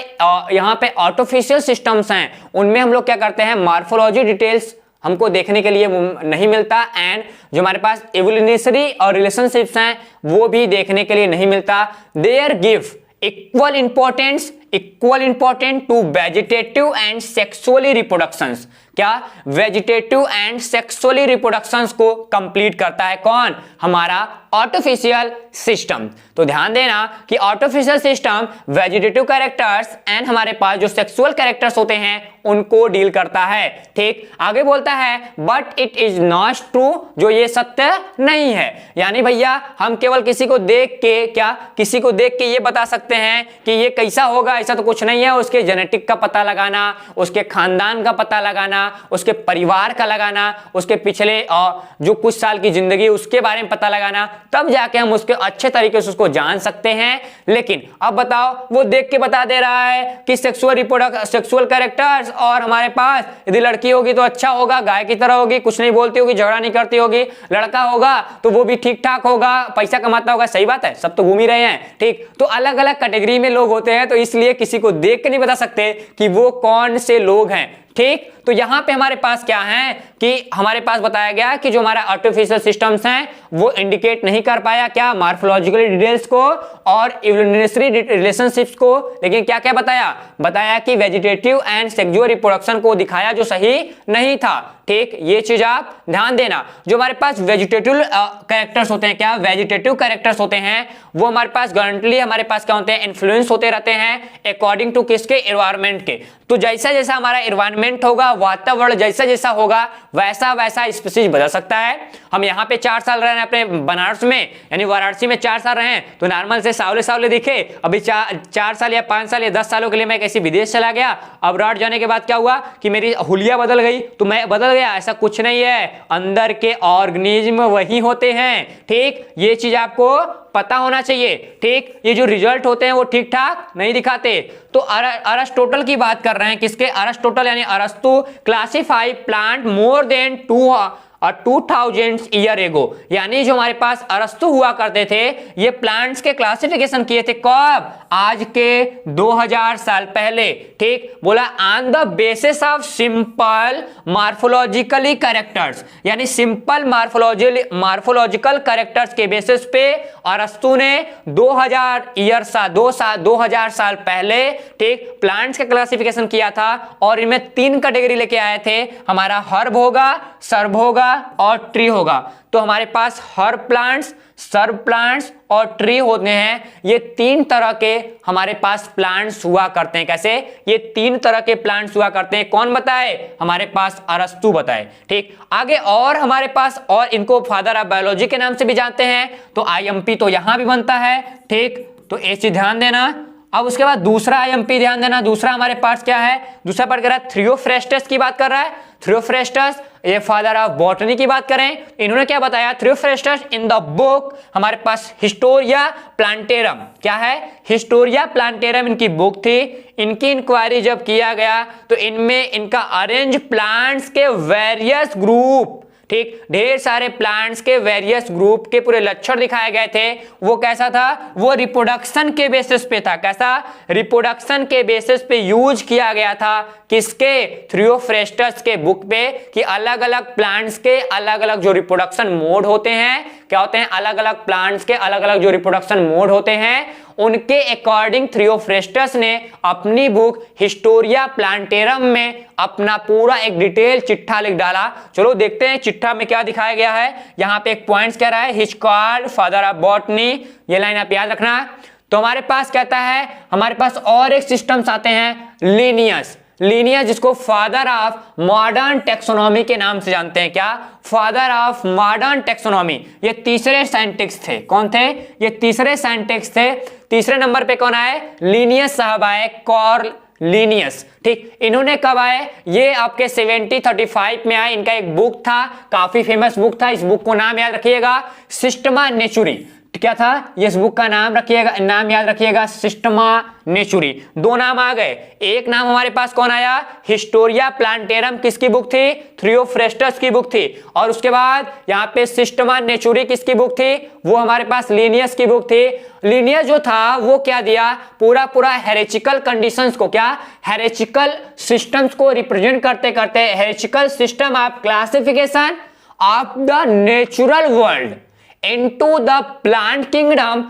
यहाँ पे आर्टिफिशियल सिस्टम्स हैं उनमें हम लोग क्या करते हैं, मार्फोलॉजी डिटेल्स हमको देखने के लिए नहीं मिलता, एंड जो हमारे पास इवोल्यूशनरी और रिलेशनशिप्स हैं वो भी देखने के लिए नहीं मिलता। There give equal important to vegetative and sexually reproductions. क्या, वेजिटेटिव एंड सेक्सुअली रिप्रोडक्शंस को कंप्लीट करता है कौन, हमारा आर्टिफिशियल सिस्टम। तो ध्यान देना कि artificial system vegetative characters and हमारे पास जो सेक्सुअल कैरेक्टर्स होते हैं उनको डील करता है। ठीक, आगे बोलता है but it is not true, जो ये सत्य नहीं है। यानी भैया हम केवल किसी को देख के ये बता सकते हैं कि ये कैसा होगा, ऐसा तो कुछ नहीं है। उसके जेनेटिक का पता लगाना, उसके खानदान का पता लगाना, उसके परिवार का लगाना, उसके पिछले जो कुछ साल की जिंदगी उसके बारे में पता लगाना, तब जाके हम उसके अच्छे तरीके से उसको जान सकते हैं। लेकिन अब बताओ, वो देख के बता दे रहा है कि सेक्सुअल कैरेक्टर्स, और हमारे पास यदि लड़की होगी तो अच्छा होगा, गाय की तरह होगी, कुछ नहीं बोलती होगी, झगड़ा नहीं करती होगी। लड़का होगा तो वो भी ठीक ठाक होगा, पैसा कमाता होगा। सही बात है, सब तो घूम ही रहे हैं। ठीक, तो अलग अलग कैटेगरी में लोग होते हैं, तो इसलिए किसी को देख के नहीं बता सकते कि वो कौन से लोग हैं। ठीक, तो यहां पे हमारे पास क्या है कि हमारे पास बताया गया कि जो हमारा आर्टिफिशियल सिस्टम्स हैं वो इंडिकेट नहीं कर पाया क्या, मार्फोलॉजिकल डिटेल्स को और इवोल्यूशनरी रिलेशनशिप्स को। लेकिन क्या क्या बताया कि वेजिटेटिव एंड सेक्सुअल रिप्रोडक्शन को दिखाया जो सही नहीं था। ठीक, ये चीज आप ध्यान देना। जो हमारे पास वेजिटेटिव कैरेक्टर्स होते हैं, क्या वेजिटेटिव कैरेक्टर्स होते हैं, वो हमारे पास गारंटली हमारे पास क्या होते हैं, इन्फ्लुएंस होते रहते हैं अकॉर्डिंग टू किसके, एनवायरमेंट के। तो जैसा जैसा हमारा एनवायरमेंट होगा, वातावरण जैसा जैसा होगा, वैसा वैसा स्पीशीज बदल सकता है। हम यहाँ पे 4 साल रहे हैं अपने बनारस में, यानी वाराणसी में 4 साल रहे हैं, तो नॉर्मल से सावले दिखे। अभी 4 साल या 5 साल या 10 सालों के लिए मैं किसी विदेश चला गया, अब्रॉड जाने के बाद क्या हुआ कि मेरी हुलिया बदल गई तो मैं बदल गया, ऐसा कुछ नहीं है। अंदर के ऑर्गेनिज्म वही होते हैं। ठीक, ये चीज आपको पता होना चाहिए। ठीक, ये जो रिजल्ट होते हैं वो ठीक ठाक नहीं दिखाते। तो अरिस्टोटल की बात कर रहे हैं, किसके? अरिस्टोटल यानी अरस्तु classify plant more than 2000 year ago, यानी जो हमारे पास अरस्तु हुआ करते थे ये प्लांट्स के क्लासिफिकेशन किए थे कब? आज के 2000 साल पहले। ठीक, बोला on the basis of simple morphologically characters, यानी सिंपल मार्फोलॉजिकल कैरेक्टर्स के बेसिस पे अरस्तु ने 2000 साल पहले ठीक प्लांट्स का क्लासिफिकेशन किया था। और इनमें 3 कैटेगरी लेके आए थे, हमारा हर्ब होगा, सर्ब होगा और ट्री होगा। तो हमारे पास हर्ब प्लांट्स, सर्ब प्लांट्स और ट्री होते हैं। ये 3 तरह के हमारे पास प्लांट्स हुआ करते हैं। कैसे? ये 3 तरह के प्लांट्स हुआ करते हैं। कौन बताए? हमारे पास अरस्तु बताए। ठीक, आगे और हमारे पास, और इनको फादर ऑफ बायोलॉजी के नाम से भी जानते हैं। तो आईएमपी तो यहां भी बनता है। ठीक, तो ये चीज ध्यान देना। अब उसके बाद दूसरा आईएमपी ध्यान देना। दूसरा हमारे पास क्या है? दूसरा पार्ट कर रहा है थियोफ्रेस्टस की बात कर रहा है। थियोफ्रेस्टस ये फादर ऑफ बॉटनी की बात करें, इन्होंने क्या बताया? थियोफ्रेस्टस इन द बुक हमारे पास हिस्टोरिया प्लांटेरम, क्या है? हिस्टोरिया प्लांटेरम इनकी बुक थी। इनकी इंक्वायरी जब किया गया तो इनमें इनका अरेंज प्लांट्स के वेरियस ग्रुप, ठीक, ढेर सारे प्लांट्स के वेरियस ग्रुप के पूरे लक्षण दिखाए गए थे। वो कैसा था? वो रिप्रोडक्शन के बेसिस पे था। कैसा? रिप्रोडक्शन के बेसिस पे यूज किया गया था। किसके? थियोफ्रेस्टस के बुक पे, कि अलग अलग प्लांट्स के अलग अलग जो रिप्रोडक्शन मोड होते हैं, क्या होते हैं? अलग अलग प्लांट्स के अलग अलग जो रिप्रोडक्शन मोड होते हैं, उनके अकॉर्डिंग थियोफ्रेस्टस ने अपनी बुक हिस्टोरिया प्लांटेरम में अपना पूरा एक डिटेल चिट्ठा लिख डाला। चलो देखते हैं चिट्ठा में क्या दिखाया गया है। यहां पे एक पॉइंट्स कह रहा है, his called father of botany, ये लाइन आप याद रखना। तो हमारे पास कहता है, हमारे पास और एक सिस्टम्स आते हैं, लीनियस। लीनियस जिसको फादर ऑफ मॉडर्न टेक्सोनॉमी के नाम से जानते हैं। क्या? Father of modern taxonomy. ये तीसरे साइंटिस्ट थे। कौन थे? ये तीसरे साइंटिस्ट थे। तीसरे नंबर पे कौन आए? लीनियस साहब आए, कार्ल लीनियस। ठीक, इन्होंने कब आए? ये आपके 1735 में आए। इनका एक बुक था, काफी फेमस बुक था। इस बुक को नाम याद रखिएगा, सिस्टमा नेचुरी। क्या था? इस बुक का नाम रखिएगा, नाम याद रखिएगा, सिस्टमा नेचुरी। 2 नाम आ गए। एक नाम हमारे पास कौन आया? हिस्टोरिया प्लांटेरम किसकी बुक थी? थियोफ्रेस्टस की बुक थी। और उसके बाद यहाँ पे सिस्टमा नेचुरी किसकी बुक थी? वो हमारे पास लीनियस की बुक थी। लीनियस जो था वो क्या दिया? पूरा हेरेचिकल कंडीशंस को, क्या? हेरेचिकल सिस्टम्स को रिप्रेजेंट करते करते hierarchical system of classification of the natural world into the plant kingdom,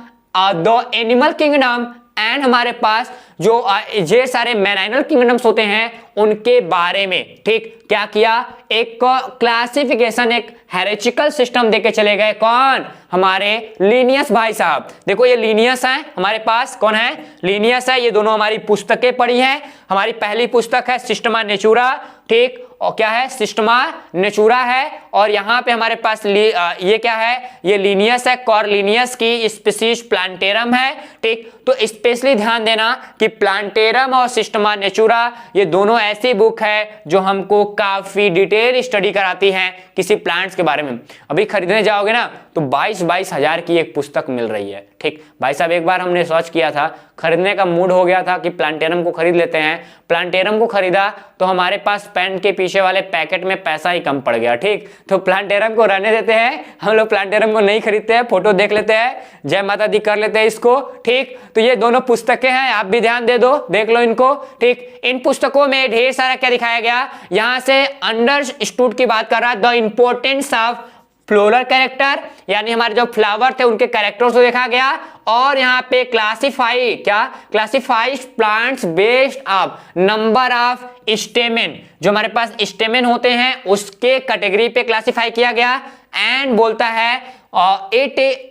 the animal kingdom and हमारे पास जो ये सारे मैराइनल किंगडम्स होते हैं उनके बारे में। ठीक, क्या किया? एक क्लासिफिकेशन, एक हेरेचिकल सिस्टम देके चले गए। कौन? हमारे लीनियस भाई साहब। देखो ये लीनियस है हमारे पास। कौन है? लीनियस है। ये दोनों हमारी पुस्तकें पढ़ी हैं। हमारी पहली पुस्तक है सिस्टमा नेचुरा। ठीक, और क्या है? सिस्टमा नेचुरा है। और यहाँ पे हमारे पास ये क्या है? ये लीनियस है, कॉर्लिनियस की स्पीशीज प्लांटेरम है। ठीक, तो स्पेशली ध्यान देना कि प्लांटेरम और सिस्टमा नेचुरा ये दोनों ऐसी बुक है जो हमको काफी डिटेल स्टडी कराती हैं किसी प्लांट्स के बारे में। अभी खरीदने जाओगे ना तो 22 हजार की एक पुस्तक मिल रही है। ठीक भाई साहब, एक बार हमने सर्च किया था, खरीदने का मूड हो गया था कि प्लांटेरम को खरीद लेते हैं। प्लांटेरम को खरीदा तो हमारे पास पेन के पीछे वाले पैकेट में पैसा ही कम पड़ गया। ठीक, तो प्लांटेरम को रहने देते हैं, हम लोग प्लांटेरम को नहीं खरीदते हैं, फोटो देख लेते हैं, जय माता दी कर लेते हैं इसको। ठीक, तो ये दोनों पुस्तकें हैं, आप भी ध्यान दे दो, देख लो इनको। ठीक, इन पुस्तकों में ढेर सारा क्या दिखाया गया, यहां से अंडरस्टूड की बात कर रहा है, the importance of floral character, यानी हमारे जो फ्लावर थे उनके कैरेक्टर्स को देखा गया। और यहाँ पे क्लासिफाई, क्या? Classified plants based of number of stamen, जो हमारे पास स्टेमेन होते हैं उसके कैटेगरी पे क्लासिफाई किया गया। एंड बोलता है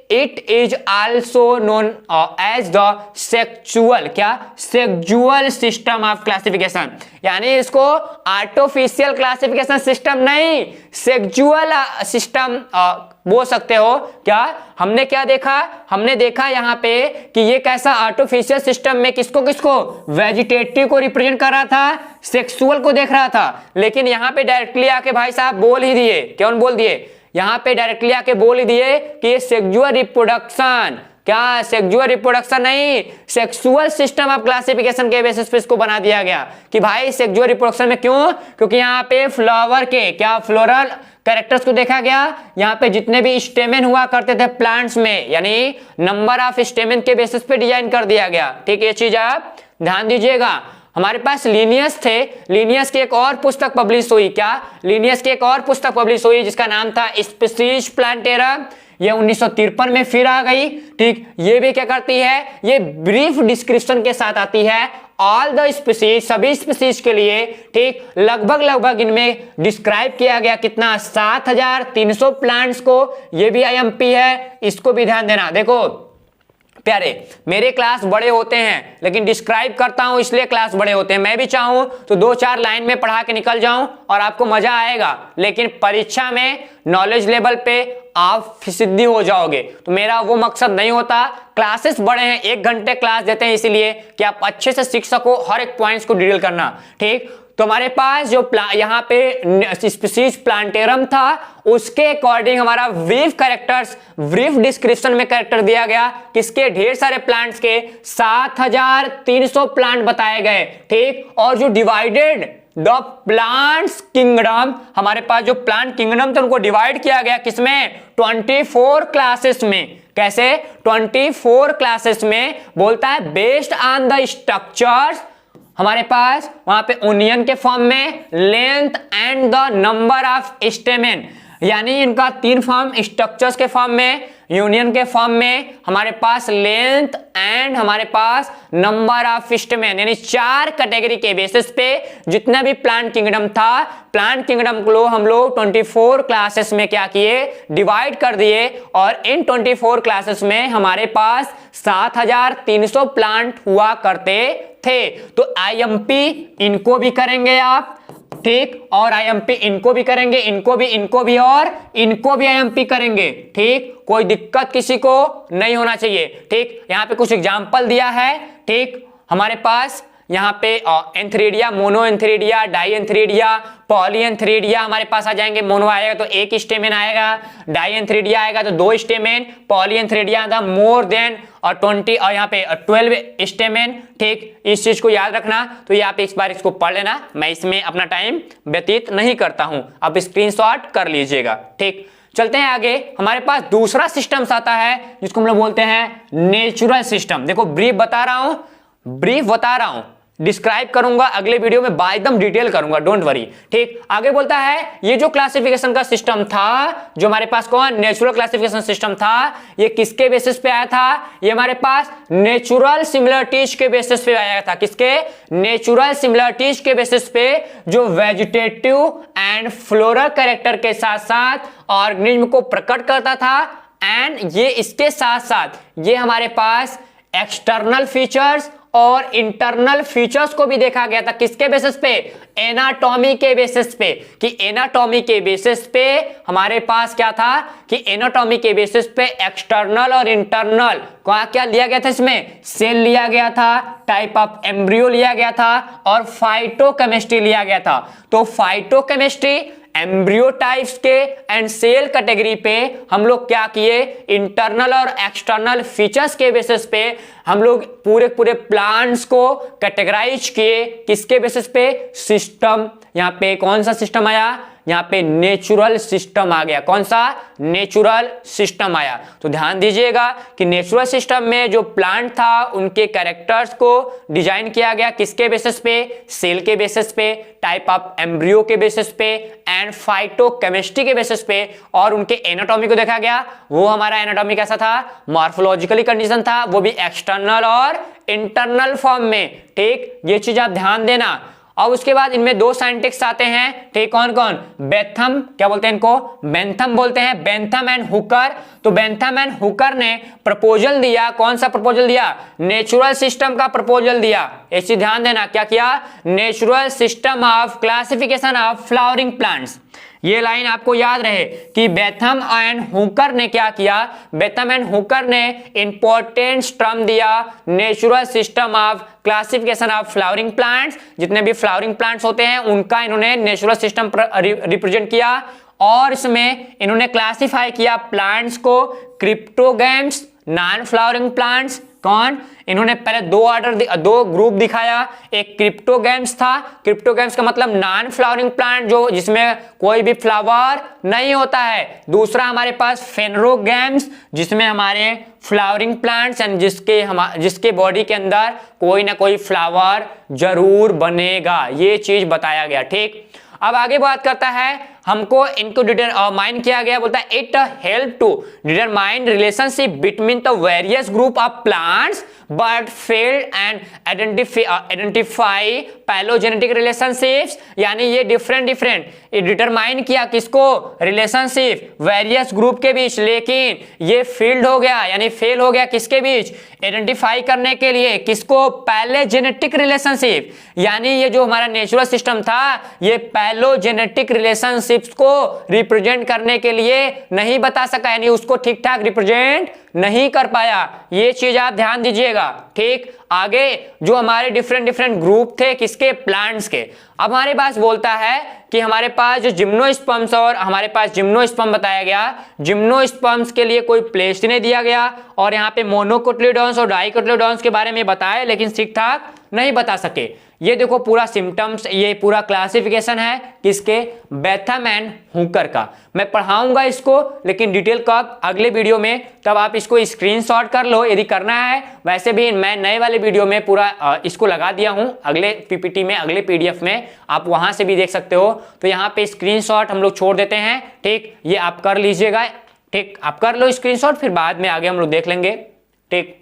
it is also known as the sexual, क्या? सेक्सुअल सिस्टम ऑफ क्लासिफिकेशन, यानी इसको आर्टिफिशियल क्लासिफिकेशन सिस्टम नहीं, सेक्सुअल सिस्टम बोल सकते हो। क्या हमने क्या देखा? हमने देखा यहाँ पे कि ये कैसा आर्टिफिशियल सिस्टम में किसको वेजिटेटिव को रिप्रेजेंट कर रहा था, सेक्सुअल को देख रहा था। लेकिन यहाँ पे डायरेक्टली आके भाई साहब बोल ही दिए, कौन बोल दिए? यहाँ पे डायरेक्टली आके बोल ही दिए कि ये सेक्सुअल रिप्रोडक्शन, क्या सेक्सुअल रिप्रोडक्शन नहीं, सेक्सुअल सिस्टम ऑफ क्लासिफिकेशन के बेसिस पे इसको बना दिया गया कि भाई सेक्सुअल रिप्रोडक्शन में क्यों, क्योंकि यहाँ पे फ्लावर के क्या फ्लोरल कैरेक्टर्स को देखा गया, यहाँ पे जितने भी स्टेमेन हुआ करते थे प्लांट्स में, यानी नंबर ऑफ स्टेमेन के बेसिस पे डिजाइन कर दिया गया। ठीक है, ये चीज आप ध्यान दीजिएगा। हमारे पास लिनियस थे, लिनियस की एक और पुस्तक पब्लिश हुई, क्या लिनियस की एक और पुस्तक पब्लिश हुई जिसका नाम था स्पीशीज प्लांटेरम, ये 1953 में फिर आ गई। ठीक, ये भी क्या करती है, ये ब्रीफ डिस्क्रिप्शन के साथ आती है ऑल द स्पीशीज, सभी स्पीशीज के लिए। ठीक, लगभग इनमें डिस्क्राइब किया गया कितना, 7300 प्लांट्स को। ये भी आईएमपी है, इसको भी ध्यान देना। देखो प्यारे, मेरे क्लास बड़े होते हैं लेकिन डिस्क्राइब करता हूं इसलिए क्लास बड़े होते हैं। मैं भी चाहूं तो 2-4 लाइन में पढ़ा के निकल जाऊं और आपको मजा आएगा, लेकिन परीक्षा में नॉलेज लेवल पे आप सिद्धि हो जाओगे, तो मेरा वो मकसद नहीं होता। क्लासेस बड़े हैं, 1 घंटे क्लास देते हैं इसीलिए कि आप अच्छे से सीख सको हर एक पॉइंट्स को डील करना। ठीक, तो हमारे पास जो यहाँ पे स्पीशीज प्लांटेरम था उसके अकॉर्डिंग हमारा ब्रीफ कैरेक्टर्स, ब्रीफ डिस्क्रिप्शन में कैरेक्टर दिया गया किसके, ढेर सारे प्लांट्स के 7300 प्लांट बताए गए। ठीक, और जो डिवाइडेड द प्लांट्स किंगडम, हमारे पास जो प्लांट किंगडम थे उनको डिवाइड किया गया किसमें, 24 क्लासेस में। कैसे, 24 क्लासेस में बोलता है बेस्ड ऑन द स्ट्रक्चर्स, हमारे पास वहां पे ओनियन के फॉर्म में, length and the number of stamen, यानी इनका 3 फॉर्म, स्ट्रक्चर्स के फॉर्म में, यूनियन के फॉर्म में, हमारे पास लेंथ एंड हमारे पास नंबर ऑफ स्टेमेन, यानी 4 कैटेगरी के बेसिस पे जितना भी प्लांट किंगडम था, प्लांट किंगडम को हम लोग 24 क्लासेस में क्या किए, डिवाइड कर दिए। और इन 24 क्लासेस में हमारे पास 7300 प्लांट हुआ करते थे। तो आईएमपी इनको भी करेंगे आप, ठीक, और आईएमपी इनको भी करेंगे, इनको भी और इनको भी आईएमपी करेंगे। ठीक, कोई दिक्कत किसी को नहीं होना चाहिए। ठीक, यहां पे कुछ एग्जांपल दिया है। ठीक, हमारे पास यहाँ पे antheridia, mono antheridia, di antheridia, poly antheridia हमारे पास आ जाएंगे। मोनो आएगा तो 1 स्टेमेन आएगा, डाई एंथ्रीडिया आएगा तो 2 स्टेमेन, पॉली एंथ्रीडिया था मोर देन और 20 और यहाँ पे 12 स्टेमेन। ठीक, इस चीज को याद रखना। तो ये आप एक बार इसको पढ़ लेना, मैं इसमें अपना टाइम व्यतीत नहीं करता हूं, आप स्क्रीनशॉट कर लीजिएगा। ठीक, चलते हैं आगे। हमारे पास दूसरा सिस्टम आता है जिसको हम लोग बोलते हैं नेचुरल सिस्टम। देखो ब्रीफ बता रहा हूं, डिस्क्राइब करूंगा अगले वीडियो में, एकदम डिटेल करूंगा, डोंट वरी। ठीक, आगे बोलता है ये जो क्लासिफिकेशन का सिस्टम था, जो हमारे पास कौन, नेचुरल क्लासिफिकेशन सिस्टम था, ये किसके बेसिस पे आया था, ये हमारे पास नेचुरल सिमिलरिटीज के बेसिस पे आया था। किसके, नेचुरल सिमिलरिटीज के बेसिस पे, जो वेजिटेटिव एंड फ्लोरल कैरेक्टर के साथ साथ ऑर्गेनिज्म को प्रकट करता था। एंड ये इसके साथ साथ ये हमारे पास एक्सटर्नल फीचर्स और इंटरनल फीचर्स को भी देखा गया था। किसके बेसिस पे, एनाटॉमी के बेसिस पे, कि एनाटॉमी के बेसिस पे हमारे पास क्या था, कि एनाटॉमी के बेसिस पे एक्सटर्नल और इंटरनल क्या लिया गया था, इसमें सेल लिया गया था, टाइप ऑफ एम्ब्रियो लिया गया था और फाइटोकेमिस्ट्री लिया गया था। तो फाइटोकेमिस्ट्री, एम्ब्रियो टाइप्स के एंड सेल कैटेगरी पे हम लोग क्या किए, इंटरनल और एक्सटर्नल फीचर्स के बेसिस पे हम लोग पूरे प्लांट्स को कैटेगराइज किए। किसके बेसिस पे, सिस्टम। यहाँ पे कौन सा सिस्टम आया, यहाँ पे नेचुरल सिस्टम आ गया। कौन सा, नेचुरल सिस्टम आया। तो ध्यान दीजिएगा कि नेचुरल सिस्टम में जो प्लांट था उनके कैरेक्टर्स को डिजाइन किया गया किसके बेसिस पे, सेल के बेसिस पे, टाइप ऑफ एम्ब्रियो के बेसिस पे एंड फाइटोकेमिस्ट्री के बेसिस पे। और उनके एनाटॉमी को देखा गया, वो हमारा एनाटॉमी कैसा था, मॉर्फोलॉजिकली कंडीशन था, वो भी एक्सटर्नल और इंटरनल फॉर्म में। ठीक, ये चीज आप ध्यान देना। और उसके बाद इनमें 2 साइंटिस्ट आते हैं। ठीक, कौन कौन, बेंथम, क्या बोलते हैं इनको, बेंथम बोलते हैं, बेंथम एंड हुकर। तो बेंथम एंड हुकर ने प्रपोजल दिया, कौन सा प्रपोजल दिया, नेचुरल सिस्टम का प्रपोजल दिया। ऐसे ध्यान देना, क्या किया, natural system of classification of flowering plants. ये लाइन आपको याद रहे कि बेंथम एंड हुकर ने क्या किया, बेंथम एंड हुकर ने इंपॉर्टेंट टर्म दिया, natural system of classification of flowering plants. जितने भी फ्लावरिंग प्लांट्स होते हैं उनका इन्होंने नेचुरल सिस्टम रिप्रेजेंट किया। और इसमें इन्होंने क्लासिफाई किया प्लांट्स को क्रिप्टोगैम्स, नॉन फ्लावरिंग प्लांट्स। कौन? इन्होंने पहले दो ग्रुप दिखाया। एक क्रिप्टोगैम्स था, क्रिप्टोगैम्स का मतलब नॉन फ्लावरिंग प्लांट जो जिसमें कोई भी फ्लावर नहीं होता है। दूसरा हमारे पास फेनरोगैम्स जिसमें हमारे फ्लावरिंग प्लांट्स एंड जिसके बॉडी के अंदर कोई ना कोई फ्लावर जरूर बनेगा, ये चीज बताया गया। ठीक, अब आगे बात करता है, हमको इनको डिटरमाइन किया गया, बोलता है it help to determine relationship between the various group of plants but failed and identify phylogenetic relationships. यानी ये डिफरेंट डिटरमाइन किया किसको? रिलेशनशिप वेरियस ग्रुप के बीच, लेकिन ये फील्ड हो गया यानी फेल हो गया किसके बीच? आइडेंटिफाई करने के लिए किसको? पैलोजेनेटिक रिलेशनशिप। यानी ये जो हमारा नेचुरल सिस्टम था ये पैलोजेनेटिक रिलेशनशिप्स को रिप्रेजेंट करने के लिए नहीं बता सका, यानी उसको ठीक ठाक रिप्रेजेंट नहीं कर पाया। ये चीज आप ध्यान दीजिएगा। ठीक, आगे जो हमारे डिफरेंट ग्रुप थे किसके? प्लांट्स के। अब हमारे पास बोलता है कि हमारे पास जो जिम्नोस्पर्म्स और हमारे पास जिम्नोस्पर्म बताया गया, जिम्नोस्पर्म्स के लिए कोई प्लेस नहीं दिया गया और यहाँ पे मोनोकोटिलिडॉन्स और डाइकोटिलिडॉन्स के बारे में बताया, लेकिन ठीक ठाक नहीं बता सके। ये देखो पूरा सिम्टम्स, ये पूरा क्लासिफिकेशन है किसके? बेथम एंड हुकर का। मैं पढ़ाऊंगा इसको लेकिन डिटेल कब? अगले वीडियो में, तब आप इसको स्क्रीनशॉट कर लो यदि करना है। वैसे भी मैं नए वाले वीडियो में पूरा इसको लगा दिया हूं, अगले पीपीटी में, अगले पीडीएफ में, आप वहां से भी देख सकते हो। तो यहाँ पे स्क्रीनशॉट हम लोग छोड़ देते हैं। ठीक, ये आप कर लीजिएगा। ठीक, आप कर लो स्क्रीनशॉट, फिर बाद में आगे हम लोग देख लेंगे। ठीक,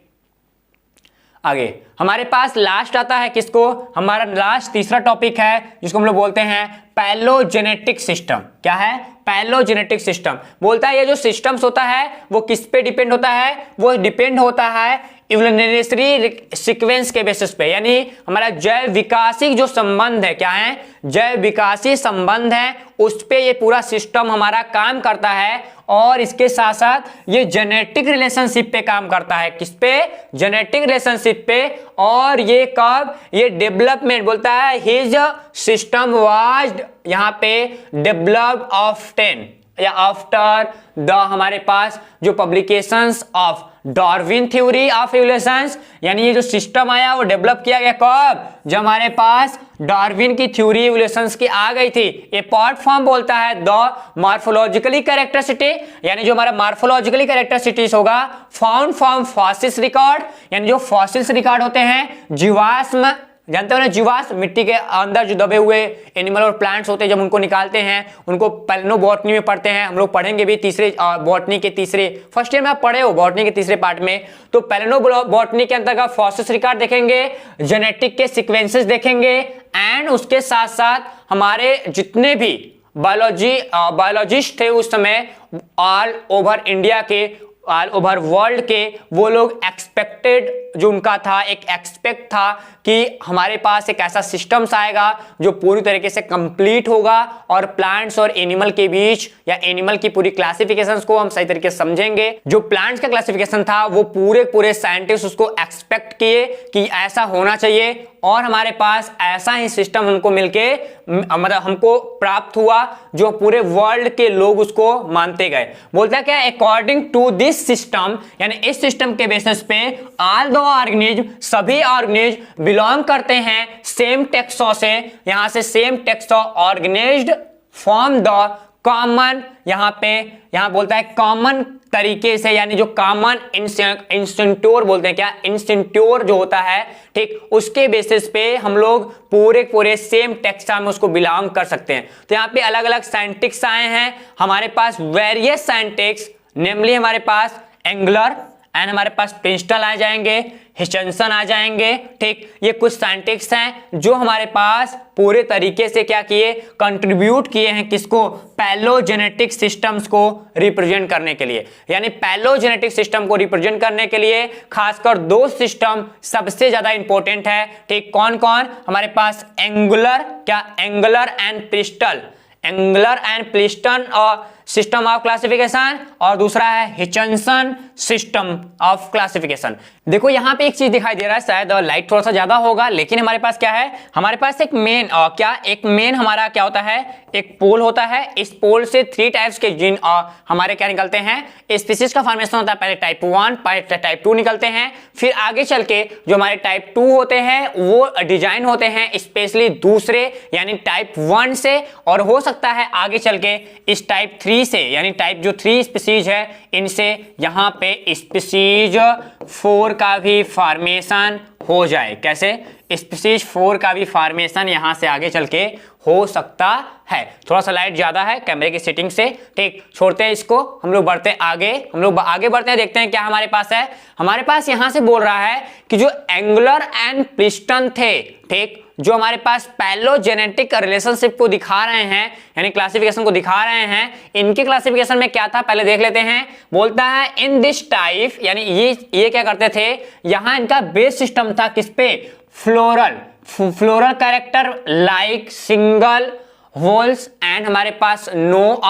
आगे हमारे पास लास्ट आता है किसको? हमारा लास्ट तीसरा टॉपिक है जिसको हम लोग बोलते हैं पैलोजेनेटिक सिस्टम। क्या है? पैलोजेनेटिक सिस्टम। बोलता है ये जो सिस्टम्स होता है वो किस पे डिपेंड होता है? वो डिपेंड होता है इवोल्यूशनरी सीक्वेंस के बेसिस पे, यानी हमारा जैव विकासी जो संबंध है, क्या है? जैव विकासी संबंध है, उस पे ये पूरा सिस्टम हमारा काम करता है। और इसके साथ साथ ये जेनेटिक रिलेशनशिप पे काम करता है। किस पे? जेनेटिक रिलेशनशिप पे। और ये कब? ये डेवलपमेंट, बोलता है हिज सिस्टम वाज यहाँ पे डेवलप्ड ऑफ्टन या आफ्टर द हमारे पास जो publications of Darwin theory of evolutions, यानी ये जो सिस्टम आया वो डेवलप किया गया कब? जब हमारे पास डार्विन की थ्योरी इवोल्यूशंस की आ गई थी। ये पार्ट फॉर्म बोलता है द मॉर्फोलॉजिकली कैरेक्टरिस्टिक, यानी जो हमारा मॉर्फोलॉजिकली कैरेक्टरिस्टिक्स होगा फाउंड फ्रॉम फॉसिल्स रिकॉर्ड, यानी जो फॉसिल्स रिकॉर्ड होते हैं, जीवाश्म, जानते हो ना, जीवाश्म मिट्टी के अंदर जो दबे हुए एनिमल और प्लांट्स होते हैं, जब उनको निकालते हैं उनको पैलिनोबॉटनी में पढ़ते हैं। हम लोग पढ़ेंगे भी तीसरे बॉटनी के तीसरे, फर्स्ट ईयर में आप पढ़े हो बॉटनी के तीसरे पार्ट में। तो पैलिनोबॉटनी के अंतर्गत फॉसिल्स रिकॉर्ड देखेंगे, जेनेटिक के सीक्वेंसेस देखेंगे, एंड उसके साथ साथ हमारे जितने भी बायोलॉजिस्ट थे उस समय ऑल ओवर इंडिया के, ऑल ओवर वर्ल्ड के, वो लोग एक्सपेक्टेड जो उनका था, एक एक्सपेक्ट था कि हमारे पास एक ऐसा सिस्टम्स आएगा जो पूरी तरीके से कंप्लीट होगा और प्लांट्स और एनिमल के बीच या एनिमल की पूरी क्लासिफिकेशंस को हम सही तरीके से समझेंगे। जो प्लांट्स का क्लासिफिकेशन था वो पूरे साइंटिस्ट उसको एक्सपेक्ट किए कि ऐसा होना चाहिए, और हमारे पास ऐसा ही सिस्टम हमको मिलके मतलब हमको प्राप्त हुआ जो पूरे वर्ल्ड के लोग उसको मानते गए। बोलता है क्या? अकॉर्डिंग टू दिस सिस्टम, यानी इस सिस्टम के बेसिस पे ऑल द ऑर्गेनिज्म, सभी ऑर्गेनिज्म बिलोंग करते हैं सेम टेक्सो से, यहां से सेम टेक्सो ऑर्गेनाइज्ड फॉर्म द कॉमन, यहां बोलता है कॉमन तरीके से, यानी जो कॉमन इंस्टिंक्टोर बोलते हैं, क्या? इंस्टिंक्टोर जो होता है, ठीक, उसके बेसिस पे हम लोग पूरे सेम टेक्सा में उसको बिलोंग कर सकते हैं। तो यहाँ पे अलग अलग साइंटिस्ट आए हैं हमारे पास, वेरियस साइंटिस्ट, नेमली हमारे पास एंगलर एंड हमारे पास प्रिंस्टन आ जाएंगे, हिचनसन आ जाएंगे। ठीक, ये कुछ साइंटिस्ट हैं जो हमारे पास पूरे तरीके से क्या किए? कंट्रीब्यूट किए हैं किसको? पैलोजेनेटिक सिस्टम्स को रिप्रेजेंट करने के लिए। यानी पैलोजेनेटिक सिस्टम को रिप्रेजेंट करने के लिए खासकर दो सिस्टम सबसे ज्यादा इंपॉर्टेंट है। ठीक, कौन कौन? हमारे पास एंगुलर, क्या? एंगुलर एंड प्रिस्टल, एंगुलर एंड प्रिस्टन, और सिस्टम ऑफ क्लासिफिकेशन और दूसरा है हिचनसन सिस्टम ऑफ क्लासिफिकेशन। देखो यहाँ पे एक चीज दिखाई दे रहा है, शायद लाइट थोड़ा सा ज्यादा होगा, लेकिन हमारे पास क्या है, हमारे पास एक मेन हमारा क्या होता है, एक पोल होता है। इस पोल से 3 टाइप्स के जीन हमारे क्या निकलते हैं, स्पीसीज का फॉर्मेशन होता है। पहले टाइप 1 टाइप 2 निकलते हैं, फिर आगे चल के जो हमारे टाइप 2 होते हैं वो डिजाइन होते हैं स्पेशली दूसरे यानी टाइप 1 से, और हो सकता है आगे चल के इस टाइप 3 से यानी टाइप जो 3 स्पीसीज है इनसे यहाँ पे स्पीसीज 4 का भी फॉर्मेशन हो जाए। कैसे, स्पीसीज 4 का भी फॉर्मेशन यहां से आगे चल के हो सकता है। थोड़ा सा लाइट ज्यादा है कैमरे की सेटिंग से, ठीक, छोड़ते हैं इसको, हम लोग बढ़ते हैं आगे। हम लोग आगे बढ़ते हैं, देखते हैं क्या हमारे पास है। हमारे पास यहां से बोल रहा है कि जो एंगुलर एंड प्लिस्टन थे, ठीक, जो हमारे पास पैलोजेनेटिक रिलेशनशिप को दिखा रहे हैं यानी क्लासिफिकेशन को दिखा रहे हैं, इनके क्लासिफिकेशन में क्या था पहले देख लेते हैं। बोलता है इन दिस टाइप, यानी ये क्या करते थे, यहां इनका बेस सिस्टम था किस पे, floral character like single whorls and हमारे पास नो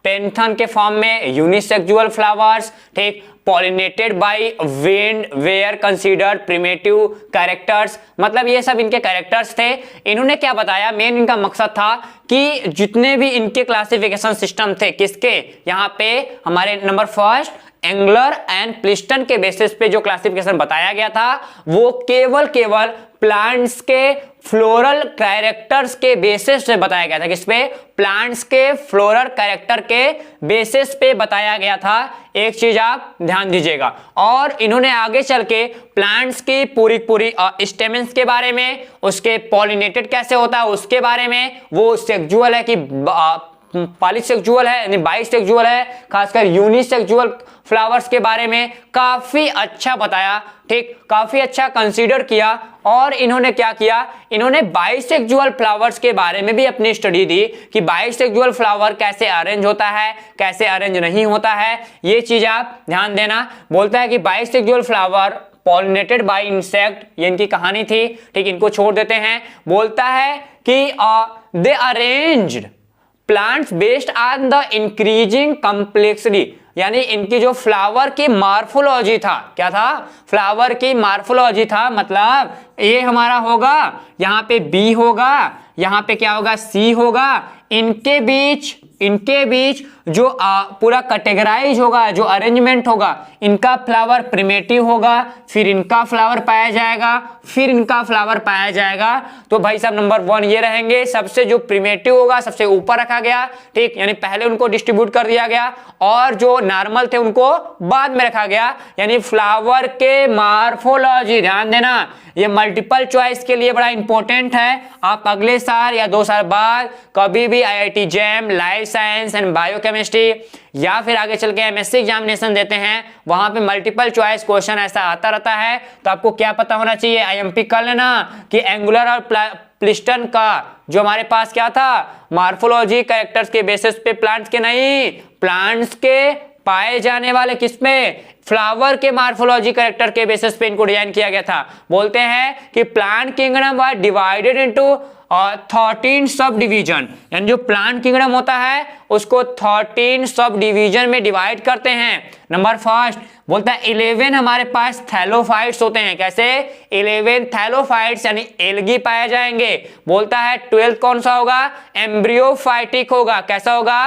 पेंथन के फॉर्म में यूनिसेक्सुअल फ्लावर्स, ठीक, pollinated by wind were considered primitive characters. मतलब ये सब इनके कैरेक्टर्स थे। इन्होंने क्या बताया, मेन इनका मकसद था कि जितने भी इनके क्लासिफिकेशन सिस्टम थे, किसके, यहाँ पे हमारे नंबर फर्स्ट एंगुलर एंड प्लिस्टन के बेसिस पे जो क्लासिफिकेशन बताया गया था वो केवल प्लांट्स के फ्लोरल कैरेक्टर्स के बेसिस पे बताया गया था। किस पे, प्लांट्स के फ्लोरल कैरेक्टर के बेसिस पे बताया गया था। एक चीज आप ध्यान दीजिएगा। और इन्होंने आगे चल के प्लांट्स की पूरी स्टेमेंस के बारे में, उसके पॉलिनेटेड कैसे होता है उसके बारे में, वो सेक्सुअल है कि पॉलीसेक्सुअल है यानी बाइसेक्सुअल है, खासकर यूनिसेक्सुअल फ्लावर्स के बारे में काफी अच्छा बताया, ठीक, काफी अच्छा कंसीडर किया। और इन्होंने क्या किया, इन्होंने बाइसेक्सुअल फ्लावर्स के बारे में भी अपनी स्टडी दी कि बाइसेक्सुअल फ्लावर कैसे अरेंज होता है, कैसे अरेंज नहीं होता है, ये चीज आप ध्यान देना। बोलता है कि bisexual flower pollinated bye insect, ये इनकी कहानी थी, ठीक, इनको छोड़ देते हैं। बोलता है कि they arranged plants based on the increasing complexity, यानी इनकी जो फ्लावर की मार्फोलॉजी था, क्या था, फ्लावर की मार्फोलॉजी था। मतलब ये हमारा होगा, यहाँ पे बी होगा, यहाँ पे क्या होगा, सी होगा, इनके बीच जो पूरा कैटेगराइज होगा, जो अरेंजमेंट होगा, इनका फ्लावर प्रिमिटिव होगा, फिर इनका फ्लावर पाया जाएगा, फिर इनका फ्लावर पाया जाएगा। तो भाई साहब नंबर 1 ये रहेंगे, सबसे जो प्रिमिटिव होगा सबसे ऊपर रखा गया, ठीक, यानी पहले उनको डिस्ट्रीब्यूट कर दिया गया, और जो नॉर्मल थे उनको बाद में रखा गया। यानी फ्लावर के मार्फोलॉजी, ध्यान देना, ये मल्टीपल चॉइस के लिए बड़ा इंपॉर्टेंट है। आप अगले साल या 2 साल बाद कभी भी IIT jam, life science and biochemistry या फिर आगे चल के MSc एग्जामिनेशन देते हैं, वहां पे मल्टीपल चॉइस क्वेश्चन ऐसा आता रहता है। तो आपको क्या पता होना चाहिए, IMP कर लेना कि एंगुलर और प्लिस्टन का जो हमारे पास क्या था, मार्फोलॉजी कैरेक्टर्स के बेसिस पे, प्लांट्स के नहीं, प्लांट्स के पाए जाने वाले किसमें, फ्लावर के मार्फोलॉजी कैरेक्टर के बेसिस पे इनको डिजाइन किया गया था। बोलते हैं कि plant kingdom was divided into 13 sub division, यानी जो प्लांट किंगडम होता है उसको 13 सब डिवीजन में डिवाइड करते हैं। नंबर फर्स्ट बोलता है 11 हमारे पास थैलोफाइट्स होते हैं। कैसे, 11 थैलोफाइट्स यानी एल्गी पाए जाएंगे। बोलता है 12 कौन सा होगा, एम्ब्रियोफाइटिक होगा। कैसा होगा,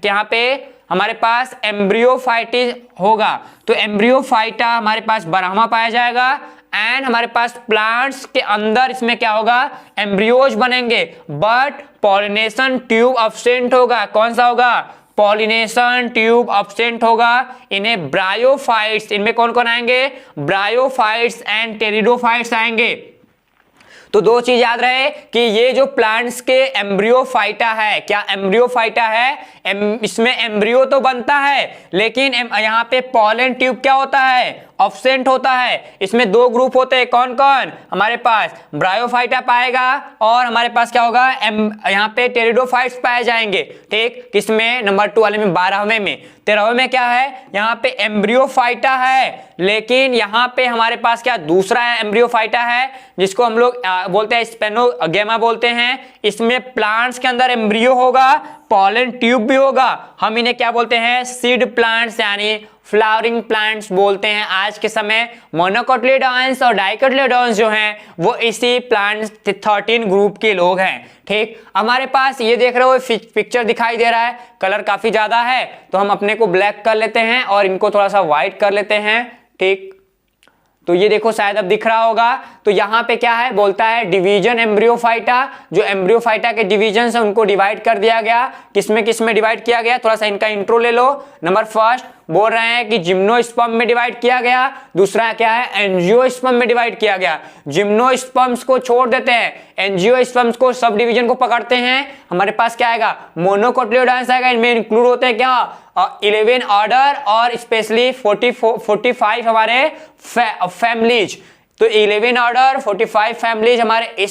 यहाँ पे हमारे पास एम्ब्रियोफाइटिक होगा, तो एम्ब्रियोफाइटा हमारे पास ब्राह्मा पाया जाएगा। एंड हमारे पास प्लांट्स के अंदर इसमें क्या होगा, एम्ब्रियोज बनेंगे, बट पॉलिनेशन ट्यूब एब्सेंट होगा। कौन सा होगा, पॉलिनेशन ट्यूब एब्सेंट होगा। इन्हें ब्रायोफाइट्स, इनमें कौन कौन आएंगे, ब्रायोफाइट्स एंड टेरिडोफाइट्स आएंगे। तो 2 चीज याद रहे कि ये जो प्लांट्स के एम्ब्रियोफाइटा है, क्या एम्ब्रियोफाइटा है, इसमें एम्ब्रियो तो बनता है लेकिन यहाँ पे पॉलन ट्यूब क्या होता है, एब्सेंट होता है। इसमें 2 ग्रुप होते हैं, कौन कौन, हमारे पास ब्रायोफाइटा पाएगा और हमारे पास क्या होगा, यहाँ पे टेरिडोफाइट्स पाए जाएंगे, ठीक, किसमें, नंबर 2 वाले में, 12वें में। 13वें में क्या है, यहाँ पे एम्ब्रियोफाइटा है, लेकिन यहाँ पे हमारे पास क्या दूसरा है, एम्ब्रियोफाइटा है, जिसको हम लोग बोलते हैं स्पेनोगेमा बोलते हैं। इसमें प्लांट्स के अंदर एम्ब्रियो होगा, पॉलन ट्यूब भी होगा। हम इन्हें क्या बोलते हैं? सीड प्लांट्स यानी फ्लावरिंग प्लांट्स बोलते हैं। आज के समय मोनोकोटिलिडॉन्स और डाइकोटिलिडॉन्स जो हैं वो इसी प्लांट्स 13 ग्रुप के लोग हैं। ठीक, हमारे पास ये देख रहे हो पिक्चर दिखाई दे रहा है, कलर काफी ज्यादा है तो हम अपने को ब्लैक कर लेते हैं और इनको थोड़ा सा व्हाइट कर लेते हैं। ठीक, तो ये देखो शायद अब दिख रहा होगा। तो यहाँ पे क्या है, बोलता है डिवीजन एम्ब्रियोफाइटा। जो एम्ब्रियोफाइटा के डिवीजन है उनको डिवाइड कर दिया गया। किसमें डिवाइड किया गया? थोड़ा सा इनका इंट्रो ले लो। नंबर फर्स्ट बोल रहे हैं कि जिम्नोस्पर्म में डिवाइड किया गया। दूसरा क्या है? एंजियोस्पर्म में डिवाइड किया गया। जिम्नोस्पर्म्स को छोड़ देते हैं, एंजियोस्पर्म्स को सब डिवीजन को पकड़ते हैं। हमारे पास क्या आएगा? मोनोकोटिलिडॉन्स आएगा। इनमें इंक्लूड होते हैं क्या? 11 ऑर्डर और स्पेशली 45 हमारे फैमिलीज। तो 11 ऑर्डर 45 फैमिलीज हमारे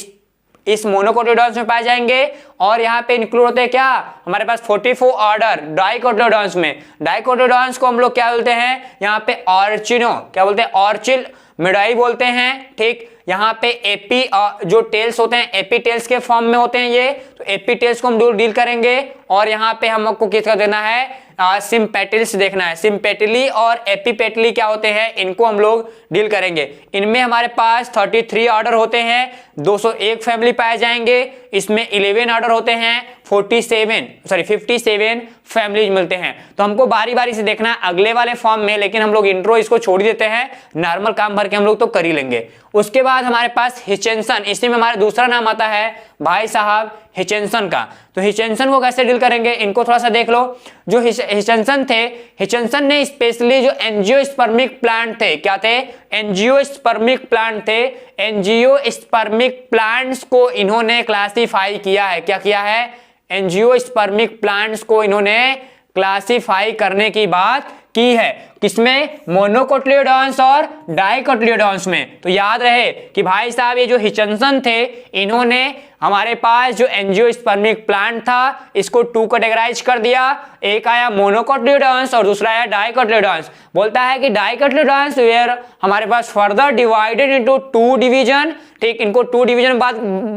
इस मोनोकोटिलिडॉन्स में पाए जाएंगे। और यहाँ पे इंक्लूड होते हैं क्या? हमारे पास 44 ऑर्डर डाइकोटिलिडॉन्स में। डाइकोटिलिडॉन्स को हम लोग क्या बोलते हैं? यहाँ पे ऑर्चिनो, क्या बोलते हैं? ऑर्चिल मिडाई बोलते हैं। ठीक, यहाँ पे एपी जो टेल्स होते हैं एपी टेल्स के फॉर्म में होते हैं ये। तो एपी टेल्स को हम डील करेंगे। और यहाँ पे हमको किसका देना है? सिम्पेटिल्स देखना है। सिम्पेटिली और एपीपेटिली क्या होते हैं, इनको हम लोग डील करेंगे। इनमें हमारे पास 33 ऑर्डर होते हैं, 201 फैमिली पाए जाएंगे। इसमें 11 ऑर्डर होते हैं, 57 फैमिलीज मिलते हैं। तो हमको बारी बारी से देखना है अगले वाले फॉर्म में, लेकिन हम लोग इंट्रो इसको छोड़ देते हैं, नॉर्मल काम भर के हम लोग तो कर ही लेंगे। उसके बाद हमारे पास हिचेंसन, इसी में हमारा दूसरा नाम आता है भाई साहब हिचेंसन का। तो हिचेंसन को कैसे डील करेंगे, इनको थोड़ा सा देख लो। जो हिचेंसन थे, हिचेंसन ने स्पेशली जो एंजियोस्पर्मिक प्लांट थे, क्या थे? एंजियोस्पर्मिक प्लांट थे। एंजियोस्पर्मिक प्लांट्स को इन्होंने क्लासिफाई किया है। क्या किया है? एंजियोस्पर्मिक प्लांट्स को इन्होंने क्लासिफाई करने की बात की है। किसमें? मोनोकोटिलिडॉन्स और डाइकोटिलिडॉन्स में। तो याद रहे कि भाई साहब ये जो हिचेंसन थे इन्होंने हमारे पास जो एंजियोस्पर्मिक प्लांट था इसको 2 कैटेगराइज कर दिया। एक आया मोनोकोटिलिडॉन्स और दूसरा आया डाइकोटिलिडॉन्स। बोलता है कि डाइकोटिलिडॉन्स वेयर हमारे पास फर्दर डिवाइडेड इनटू 2 डिवीजन। ठीक, इनको 2 डिवीजन बात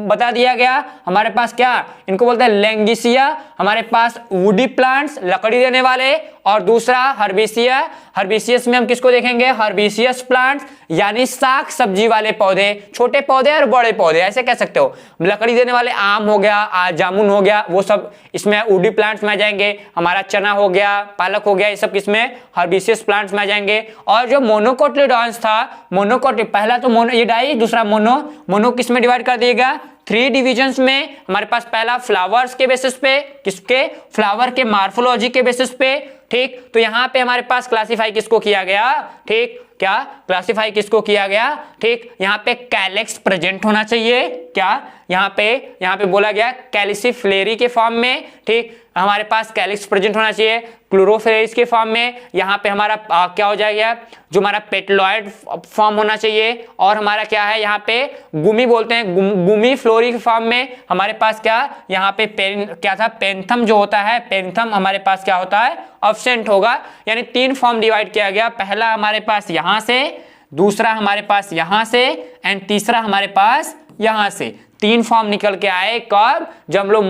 बता दिया गया। हमारे पास क्या, इनको बोलते हैं लैंगिसिया, हमारे पास वुडी प्लांट्स लकड़ी देने वाले, और दूसरा हर्बिसिया। हर्बिसियस में हम किसको देखेंगे? हर्बिसियस प्लांट्स यानी साग सब्जी वाले पौधे, छोटे पौधे और बड़े पौधे ऐसे कह सकते हो। लकड़ी देने वाले आम हो गया, जामुन हो गया, वो सब इसमें वुडी प्लांट्स में आ जाएंगे। हमारा चना हो गया, पालक हो गया, ये सब किसमें? हर्बिसियस प्लांट्स में आ जाएंगे। और जो मोनोकोटिलिडॉन्स था, पहला तो मोनो, ये डाई, दूसरा मोनो किस में डिवाइड कर दिएगा? 3 डिविजन्स में। हमारे पास पहला फ्लावर्स के बेसिस पे, किसके? फ्लावर के मार्फोलॉजी के बेसिस पे। ठीक, तो यहाँ पे हमारे पास क्लासिफाई किसको किया गया? ठीक, क्या क्लासिफाई किसको किया गया? ठीक, यहाँ पे कैलेक्स प्रेजेंट होना चाहिए। क्या यहाँ पे बोला गया कैलिसिफ्लेरी के फॉर्म में। ठीक, हमारे पास कैलिक्स प्रेजेंट होना चाहिए क्लोरोफेरेस के फॉर्म में। यहाँ पे हमारा क्या हो जाएगा? जो हमारा पेटलॉइड फॉर्म होना चाहिए। और हमारा क्या है यहाँ पे? गुमी बोलते हैं, गुमी फ्लोरी के फॉर्म में। हमारे पास क्या यहाँ पे क्या था? पेंथम जो होता है, पेंथम हमारे पास क्या होता है? एब्सेंट होगा। यानी 3 फॉर्म डिवाइड किया गया। पहला हमारे पास यहाँ से, दूसरा हमारे पास यहाँ से, एंड तीसरा हमारे पास यहाँ से। 3 फॉर्म निकल के आए। कब? जब हम लोग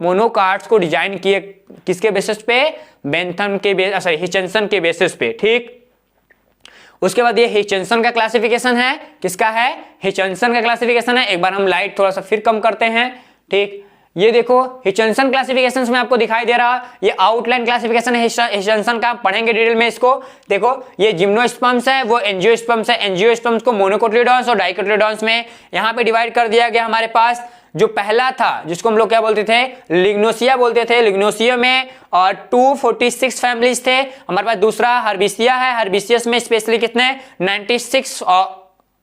मोनोकार्ड्स को डिजाइन किए, किसके बेसिस पे? बेंथम के हिचेंसन के बेसिस पे। ठीक, उसके बाद ये हिचेंसन का क्लासिफिकेशन है। किसका है? हिचेंसन का क्लासिफिकेशन है। एक बार हम लाइट थोड़ा सा फिर कम करते हैं। ठीक, ये देखो हिचेंसन क्लासिफिकेशन में आपको दिखाई दे रहा, ये आउटलाइन क्लासिफिकेशन है हिचेंसन का, पढ़ेंगे डिटेल में इसको। देखो ये जिम्नोस्पर्म्स है, वो एंजियोस्पर्म्स है। एंजियोस्पर्म्स को मोनोकोटिलिडॉन्स और डाइकोटिलिडॉन्स में यहाँ पे डिवाइड कर दिया गया। हमारे पास जो पहला था जिसको हम लोग क्या बोलते थे? लिग्नोसिया बोलते थे। लिग्नोसिया में 246 फैमिलीज थे। हमारे पास दूसरा हर्बिसिया है। हर्बिसियस में स्पेशली कितने? 96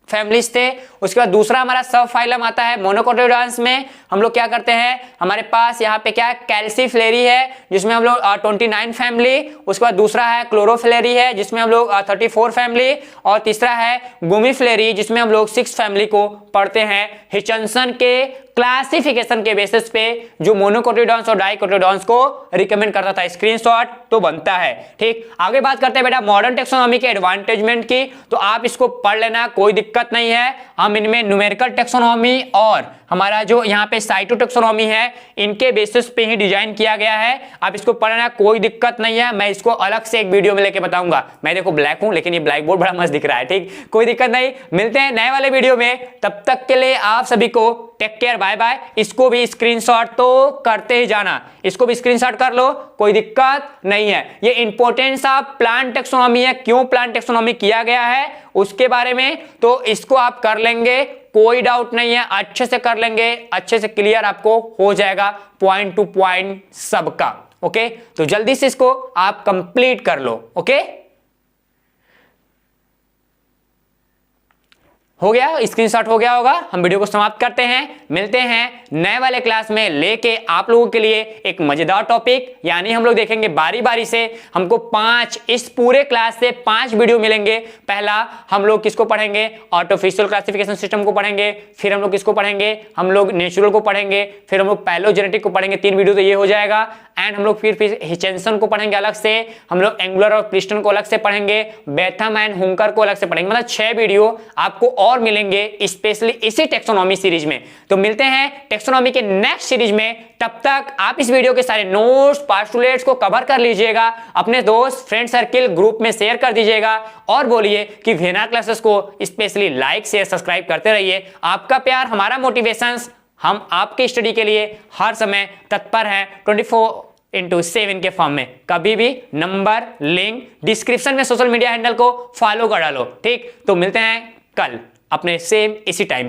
फैमिलीज थे। उसके बाद दूसरा हमारा सब फाइलम आता है मोनोकोटिलिडॉन्स में। हम लोग क्या करते हैं? हमारे पास यहाँ पे क्या है? कैल्सीफ्लेरी है जिसमें हम लोग 29 फैमिली। उसके बाद दूसरा है क्लोरोफ्लेरी है जिसमें हम लोग 34 फैमिली। और तीसरा है गुमीफ्लेरी जिसमें हम लोग 6 फैमिली को पढ़ते हैं। हिचेंसन के क्लासिफिकेशन के बेसिस पे जो मोनोकोटिलडॉन्स और डाइकोटिलडॉन्स को रिकमेंड करता था। स्क्रीनशॉट तो बनता है। ठीक, आगे बात करते हैं बेटा मॉडर्न टेक्सोनॉमी के एडवांटेजमेंट की, तो आप इसको पढ़ लेना, कोई दिक्कत नहीं है। हम इनमें न्यूमेरिकल टेक्सोनॉमी और हमारा जो यहाँ पे साइटोटेक्सोनॉमी है इनके बेसिस पे ही डिजाइन किया गया है। आप इसको पढ़ना, कोई दिक्कत नहीं है। मैं इसको अलग से एक वीडियो में लेके बताऊंगा। मैं देखो ब्लैक हूं लेकिन ये ब्लैक बोर्ड बड़ा मस्त दिख रहा है। ठीक, कोई दिक्कत नहीं, मिलते हैं नए वाले वीडियो में। तब तक के लिए आप सभी को टेक केयर, बाय बाय। इसको भी स्क्रीनशॉट तो करते ही जाना, इसको भी स्क्रीनशॉट कर लो, कोई दिक्कत नहीं है। ये इंपॉर्टेंस ऑफ प्लांट टेक्सोनॉमी है, क्यों प्लांट टेक्सोनॉमी किया गया है उसके बारे में, तो इसको आप कर लेंगे, कोई डाउट नहीं है, अच्छे से कर लेंगे, अच्छे से क्लियर आपको हो जाएगा पॉइंट टू पॉइंट सबका। ओके, तो जल्दी से इसको आप कंप्लीट कर लो। ओके, हो गया, स्क्रीनशॉट हो गया होगा। हम वीडियो को समाप्त करते हैं, मिलते हैं नए वाले क्लास में लेके आप लोगों के लिए एक मजेदार टॉपिक। यानी हम लोग देखेंगे बारी बारी से, हमको 5 इस पूरे क्लास से 5 वीडियो मिलेंगे। पहला हम लोग किसको पढ़ेंगे, आर्टिफिशियल क्लासिफिकेशन सिस्टम को पढ़ेंगे, फिर हम लोग किसको पढ़ेंगे, हम लोग नेचुरल को पढ़ेंगे, फिर हम लोग पैलोजेनेटिक को पढ़ेंगे। 3 वीडियो तो ये हो जाएगा। एंड हम लोग फिर हिचेंसन को पढ़ेंगे अलग से, हम लोग एंगुलर और प्रिस्टन को अलग से पढ़ेंगे, बेथम एंड हुंकर को अलग से पढ़ेंगे। मतलब 6 वीडियो आपको और मिलेंगे स्पेशली इसी टेक्सोनॉमी सीरीज में। तो मिलते हैं टेक्सोनॉमी के नेक्स्ट सीरीज में। तब तक आप इस वीडियो के सारे नोट्स, पास्टुलेट्स को कवर कर लीजिएगा, अपने दोस्त, फ्रेंड सर्किल, ग्रुप में शेयर कर दीजिएगा और बोलिए कि वीएनआर क्लासेस को स्पेशली लाइक, शेयर, सब्सक्राइब करते रहिए। आपका प्यार हमारा मोटिवेशन। हम आपके स्टडी के लिए हर समय तत्पर हैं 24/7 के फॉर्म में। कभी भी नंबर, लिंक डिस्क्रिप्शन में सोशल मीडिया हैंडल को फॉलो कर डालो। ठीक, तो मिलते हैं कल अपने सेम इसी टाइम पे।